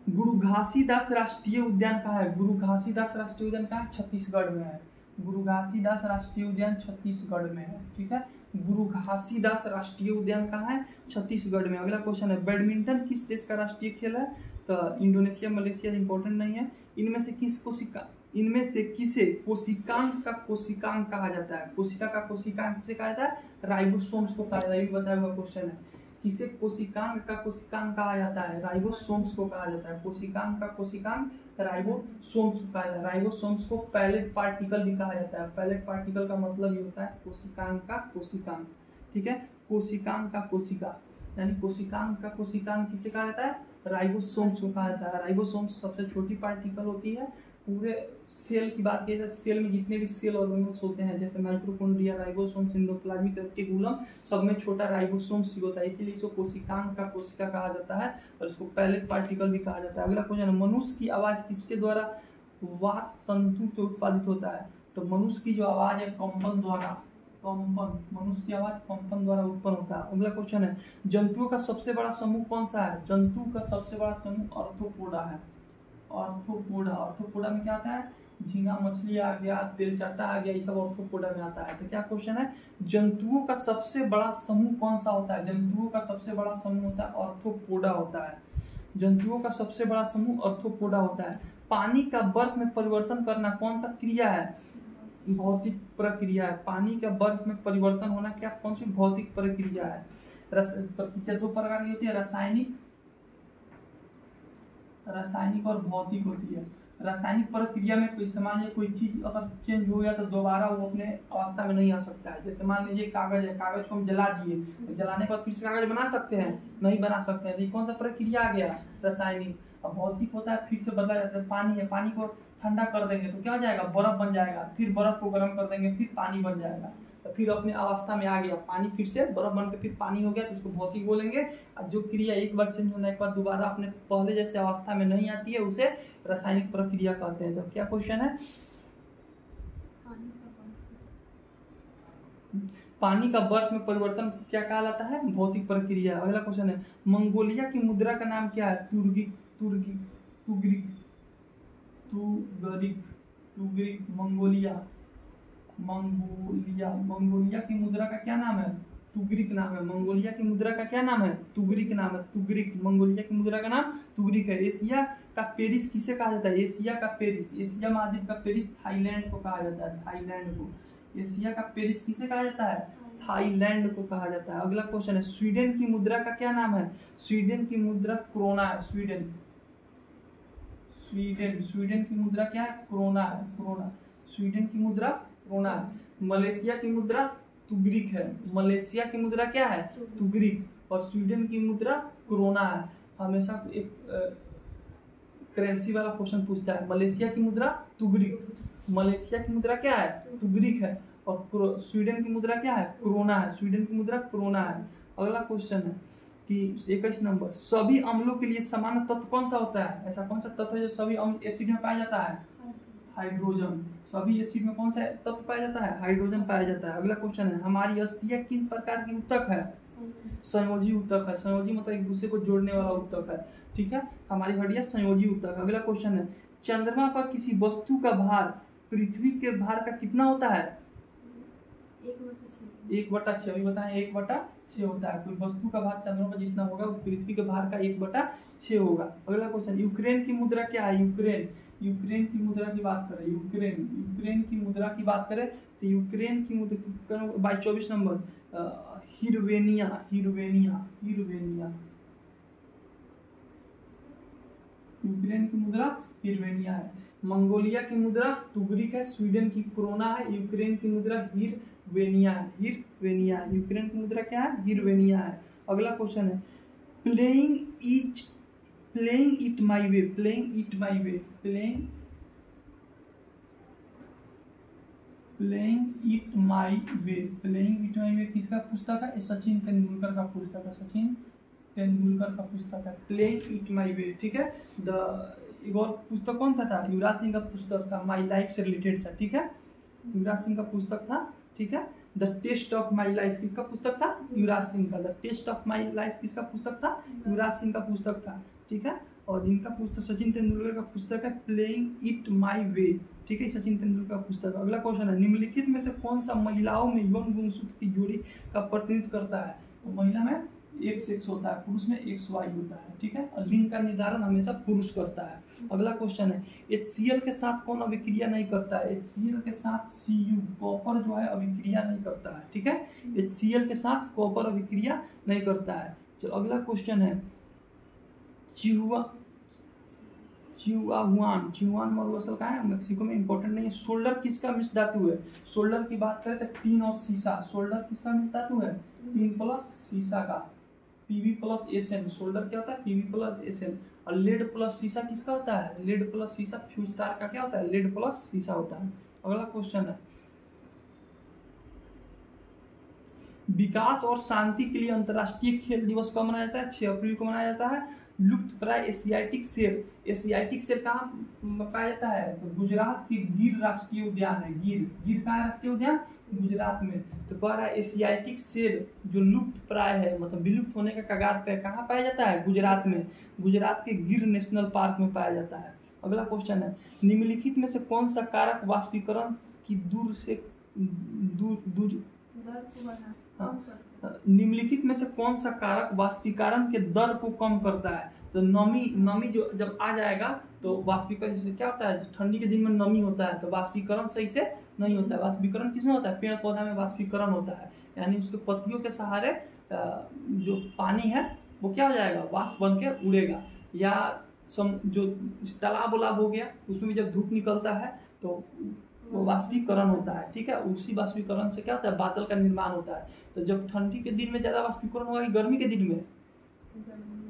गुरु घासीदास राष्ट्रीय उद्यान कहाँ है? गुरु घासीदास राष्ट्रीय उद्यान कहाँ है? छत्तीसगढ़ में है। गुरु घासीदास राष्ट्रीय उद्यान छत्तीसगढ़ में है, ठीक है। गुरु घासीदास राष्ट्रीय उद्यान कहाँ है? छत्तीसगढ़ में। अगला क्वेश्चन है, बैडमिंटन किस देश का राष्ट्रीय खेल है? तो इंडोनेशिया, मलेशिया इंपॉर्टेंट नहीं है। इनमें से किसे कोशिकांग का कोशिकांग कहा जाता है? कोशिका का कोशिकांग किसे कहा जाता है? राइबोसोम्स को कहा जाता है। ये बताया हुआ क्वेश्चन है, किसे कोशिकांग का कोशिकांग कहा जाता है? राइबोसोम्स को कहा जाता है। कोशिकांग का कोशिकांग राइबोसोम्स को कहा जाता है। राइबोसोम्स को पैलेट पार्टिकल भी कहा जाता है। पैलेट पार्टिकल का मतलब ये होता है कोशिकांग का कोशिकांग, ठीक है। कोशिकांग का कोशिका यानी कोशिकांग का कोशिकांग किसे कहा जाता है? राइबोसोम्स को कहा जाता है। राइबोसोम्स सबसे छोटी पार्टिकल होती है। पूरे सेल की बात की जाए, सेल में जितने भी सेल ऑर्गेनल्स होते हैं, जैसे माइटोकॉन्ड्रिया, राइबोसोम, एंडोप्लाज्मिक रेटिकुलम, सब में छोटा राइबोसोम्स होता है, इसीलिए इसको कोशिकांग का कोशिका कहा जाता है और इसको पैलेट पार्टिकल भी कहा जाता है। अगला क्वेश्चन, मनुष्य की आवाज किसके द्वारा वाक तंतु से उत्पादित होता है? तो मनुष्य की जो आवाज है कंपन द्वारा, मनुष्य की आवाज कंपन द्वारा उत्पन्न होता है। अगला क्वेश्चन है, जंतुओं का सबसे बड़ा समूह कौन सा है? जंतु का सबसे बड़ा समूह आर्थ्रोपोडा है। आर्थ्रोपोडा में क्या आता है? झींगा मछली आ गया, तेलचाट्टा आ गया, ये सब आर्थ्रोपोडा में आता है। तो क्या क्वेश्चन है, जंतुओं का सबसे बड़ा समूह कौन सा होता है? जंतुओं का सबसे बड़ा समूह होता है आर्थ्रोपोडा होता है। जंतुओं का सबसे बड़ा समूह आर्थ्रोपोडा होता है। पानी का बर्फ में परिवर्तन करना कौन सा क्रिया है? भौतिक प्रक्रिया है। पानी का बर्फ में परिवर्तन होना क्या कौन सी भौतिक प्रक्रिया है? प्रक्रिया 2 प्रकार की होती है, रासायनिक और भौतिक होती है। रासायनिक प्रक्रिया में कोई मान लीजिए कोई चीज अगर चेंज हो गया तो दोबारा वो अपने अवस्था में नहीं आ सकता है। जैसे मान लीजिए कागज है, कागज को हम जला दिए तो जलाने के बाद फिर से कागज बना सकते हैं? नहीं बना सकते हैं। ये कौन सा प्रक्रिया आ गया? रासायनिक। अब भौतिक होता है फिर से बदला जाता है। पानी है, पानी को ठंडा कर देंगे तो क्या हो जाएगा? बर्फ बन जाएगा। फिर बर्फ को गर्म कर देंगे फिर पानी बन जाएगा। तो फिर अपने अवस्था में आ गया पानी, फिर से बर्फ बन के फिर पानी हो गया तो उसको भौतिक बोलेंगे। और जो क्रिया एक बार चेंज होने के बाद दोबारा अपने पहले जैसे अवस्था में नहीं आती है उसे रासायनिक प्रक्रिया कहते हैं। तो क्या क्वेश्चन है? पानी का बर्फ में परिवर्तन क्या कहलाता है? भौतिक प्रक्रिया। अगला क्वेश्चन है मंगोलिया की मुद्रा का नाम क्या है? Tugrik, tugrik, tugrik, tugrik, tugrik, Mongolia, Mongolia. Mongolia की मुद्रा का क्या नाम है? तुगरिक नाम है। मंगोलिया की मुद्रा का क्या नाम है? तुगरिक नाम है। तुगरिक, मंगोलिया की मुद्रा का नाम तुगरिक है। एशिया का पेरिस किसे कहा जाता है? एशिया का पेरिस, एशिया महाद्वीप का पेरिस थाईलैंड को कहा जाता है। थाईलैंड को। एशिया का पेरिस किसे कहा जाता है? थाईलैंड को कहा जाता है। अगला क्वेश्चन है स्वीडन की मुद्रा का क्या नाम है? स्वीडन की मुद्रा क्रोना है। स्वीडन, स्वीडन, स्वीडन की मुद्रा क्या है? क्रोना है। क्रोना, स्वीडन की मुद्रा क्रोना है। मलेशिया की मुद्रा तुगरिक है। मलेशिया की मुद्रा क्या है? तुगरिक। और स्वीडन की मुद्रा क्रोना है। हमेशा एक करेंसी वाला क्वेश्चन पूछता है। मलेशिया की मुद्रा तुगरिक, मलेशिया की मुद्रा क्या है? तुगरिक है। और स्वीडन की मुद्रा क्या है? क्रोना है। स्वीडन की मुद्रा क्रोना है। अगला क्वेश्चन है कि 21 नंबर, सभी अम्लों के लिए समान तत्व कौन सा होता है? ऐसा कौन सा तत्व है जो सभी एसिड में पाया जाता है? हाइड्रोजन। सभी एसिड में कौन सा तत्व पाया जाता है? हाइड्रोजन पाया जाता है। अगला क्वेश्चन है हमारी अस्थियां किन प्रकार की ऊतक है? संयोजी ऊतक है। संयोजी मतलब एक दूसरे को जोड़ने वाला ऊतक है। ठीक है, हमारी हड्डियां संयोजी ऊतक है। अगला क्वेश्चन है चंद्रमा पर किसी वस्तु का भार पृथ्वी के भार का कितना होता है? 1/6। अभी बताएं 1/6 होता है। कोई वस्तु का भार चंद्रमा पर जितना होगा वो पृथ्वी के भार का 1/6 होगा। अगला क्वेश्चन यूक्रेन की मुद्रा क्या है? यूक्रेन, यूक्रेन की मुद्रा की बात करें, यूक्रेन, यूक्रेन की मुद्रा की बात करें तो यूक्रेन की मुद्रा 22 नंबर हिरवेनिया, हिरवेनिया, हिरवेनिया। यूक्रेन की मुद्रा हिरवेनिया है। मंगोलिया की मुद्रा तुगरिक है। स्वीडन की क्रोना है। यूक्रेन की मुद्रा हिरवेनिया है। हिरवेनिया। यूक्रेन की मुद्रा क्या है? हिरवेनिया है। अगला क्वेश्चन है playing it my way, playing it my way, playing it my way, playing it my way किसका पुस्तक है? सचिन तेंदुलकर का पुस्तक है। सचिन तेंदुलकर का पुस्तक है प्लेइंग इट माई वे। ठीक है, एक और पुस्तक कौन सा था? युवराज सिंह का पुस्तक था, माई लाइफ से रिलेटेड था। ठीक है, युवराज सिंह का पुस्तक था। ठीक है, the test of my life किसका पुस्तक था? युवराज सिंह का। The test of my life किसका पुस्तक था? युवराज सिंह का पुस्तक था। ठीक है, और इनका पुस्तक सचिन तेंदुलकर का पुस्तक है प्लेइंग इट माई वे। ठीक है, सचिन तेंदुलकर का पुस्तक। अगला क्वेश्चन है निम्नलिखित में से कौन सा महिलाओं में यौन गुणसूत्र की जोड़ी का प्रतिनिधित्व करता है? तो महिला में X होता है, पुरुष में XY होता है। ठीक है, और लिंग का निर्धारण हमेशा पुरुष करता है। अगला क्वेश्चन है HCl के साथ कौन अभिक्रिया नहीं करता है? HCl के साथ Cu, कॉपर जो है अभिक्रिया नहीं करता है। ठीक है, HCl के साथ कॉपर अभिक्रिया नहीं करता है। चलो अगला क्वेश्चन है चिहुआन मरुस्थल का है, मेक्सिको में, इंपॉर्टेंट नहीं है। सोल्डर किसका मिश्र धातु है? सोल्डर की बात करें तो टीन और सीसा। सोल्डर किसका मिश्र धातु है? टीन प्लस सीसा का, Pb प्लस Sn। सोल्डर क्या होता है? Pb plus Sn। और लेड प्लस सीसा किसका होता है? लेड प्लस सीसा फ्यूज तार का क्या होता है? लेड प्लस सीसा होता है। अगला क्वेश्चन है विकास और शांति के लिए अंतर्राष्ट्रीय खेल दिवस कब मनाया जाता है? 6 अप्रैल को मनाया जाता है। लुप्त प्राय एशियाटिक शेर, एशियाटिक शेर कहाँ पाया जाता है? तो गुजरात की गिर राष्ट्रीय उद्यान है। गिर कहाँ है राष्ट्रीय उद्यान? गुजरात में। तो कह रहा है एशियाटिक शेर जो लुप्त प्राय है, मतलब विलुप्त होने का कगार पे, कहाँ पाया जाता है? गुजरात में। गुजरात के गिर नेशनल पार्क में पाया जाता है। अगला क्वेश्चन है निम्नलिखित में से कौन सा कारक वाष्पीकरण की निम्नलिखित में से कौन सा कारक वाष्पीकरण के दर को कम करता है? तो नमी जो जब आ जाएगा तो वाष्पीकरण, जैसे क्या होता है ठंडी के दिन में नमी होता है तो वाष्पीकरण सही से नहीं होता है। वाष्पीकरण किसमें होता है? पेड़ पौधा में वाष्पीकरण होता है, यानी उसके पत्तियों के सहारे जो पानी है वो क्या हो जाएगा? वाष्प बन के उड़ेगा। या जो तालाब उलाब हो गया उसमें भी जब धूप निकलता है तो वो वाष्पीकरण होता है, ठीक है। उसी वाष्पीकरण से क्या होता है, बादल का निर्माण होता है। तो जब ठंडी के दिन में ज़्यादा वाष्पीकरण होगा कि गर्मी के दिन में,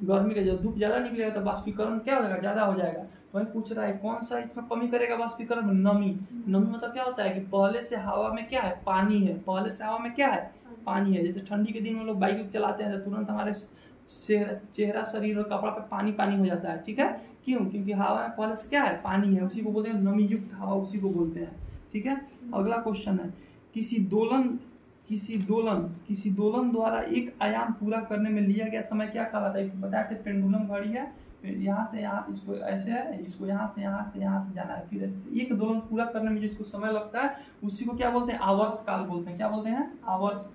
गर्मी के जब धूप ज़्यादा निकलेगा तो वाष्पीकरण क्या हो जाएगा, ज़्यादा हो जाएगा। तो वही पूछ रहा है कौन सा इसमें कमी करेगा वाष्पीकरण में, नमी। नमी मतलब क्या होता है कि पहले से हवा में क्या है, पानी है, पहले से हवा में क्या है, पानी है। जैसे ठंडी के दिन में लोग बाइक चलाते हैं तो तुरंत हमारे चेहरा शरीर और कपड़ा पे पानी पानी हो जाता है, ठीक है। क्यों, क्योंकि हवा में पहले से क्या है, पानी है, उसी को बोलते हैं नमी युक्त हवा, उसी को बोलते हैं, ठीक है। अगला क्वेश्चन है किसी दोलन द्वारा एक आयाम पूरा करने में लिया गया समय क्या कहलाता है। बताया थे पेंडुलम घड़ी है, यहाँ से यहाँ इसको ऐसे है, इसको यहाँ से जाना है, फिर ऐसे एक दोलन पूरा करने में जो इसको समय लगता है उसी को क्या बोलते हैं, आवर्त काल बोलते हैं। क्या बोलते हैं, आवर्त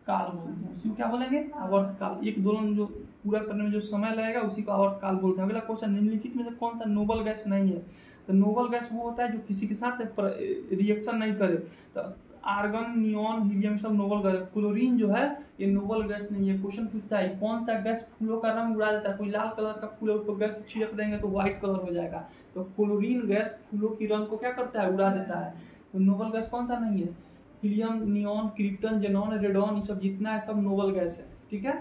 काल बोलते हैं, उसी को क्या बोलेंगे, आवर्त काल। एक दोलन जो पूरा करने में जो समय लगेगा उसी को आवर्त काल बोलते हैं। अगला क्वेश्चन, निम्नलिखित में से कौन सा नोबल गैस नहीं है। तो नोबल गैस वो होता है जो किसी के साथ रिएक्शन नहीं करे। तो आर्गन, नियॉन, हीलियम सब नोबल गैस। क्लोरीन जो है ये नोबल गैस नहीं है। क्वेश्चन पूछता है कौन सा गैस फूलों का रंग उड़ा देता है। कोई लाल कलर का फूल है उसको गैस छिड़क देंगे तो व्हाइट कलर हो जाएगा। तो क्लोरीन गैस फूलों की रंग को क्या करता है, उड़ा देता है। तो नोबल गैस कौन सा नहीं है, helium, neon, krypton, xenon, radon, ये सब जितना है सब नोबल गैस है, ठीक है।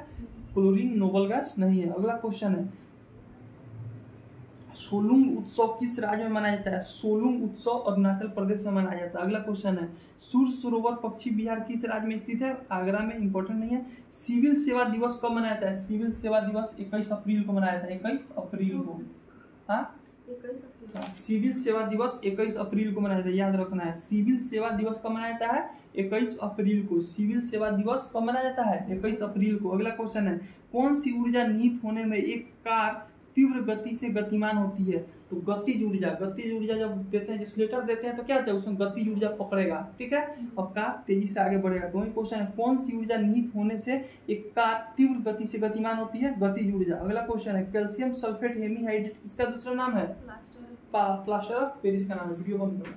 क्लोरीन नोबल गैस नहीं है। अगला क्वेश्चन है सोलुंग उत्सव किस राज्य में मनाया जाता है। सोलुंग उत्सव अरुणाचल प्रदेश में मनाया जाता है। अगला क्वेश्चन है सूर्य सरोवर पक्षी विहार किस राज्य में स्थित है। आगरा में, इंपॉर्टेंट नहीं है। सिविल सेवा दिवस कब मनाया जाता है। सिविल सेवा दिवस 21 अप्रैल को मनाया जाता है, 21 अप्रैल को। हाँ, सिविल सेवा दिवस 21 अप्रैल को मनाया जाता है, याद रखना है। सिविल सेवा दिवस कब मनाया जाता है, 21 अप्रैल को। सिविल सेवा दिवस कब मनाया जाता है, 21 अप्रैल को। अगला क्वेश्चन है कौन सी ऊर्जा निहित होने में एक कार तीव्र गति से गतिमान होती है। तो गतिज ऊर्जा जब देते हैं, एक्सीलरेटर देते हैं तो क्या होता है, उसमें गतिज ऊर्जा पकड़ेगा, ठीक है, और कार तेजी से आगे बढ़ेगा। तो वही क्वेश्चन है कौन सी ऊर्जा निहित होने से एक कार तीव्र गति से गतिमान होती है, गतिज ऊर्जा। अगला क्वेश्चन है कैल्शियम सल्फेट हेमीहाइड्रेट किसका दूसरा नाम है, प्लास्टर ऑफ पेरिस का नाम है। वीडियो बंद करो।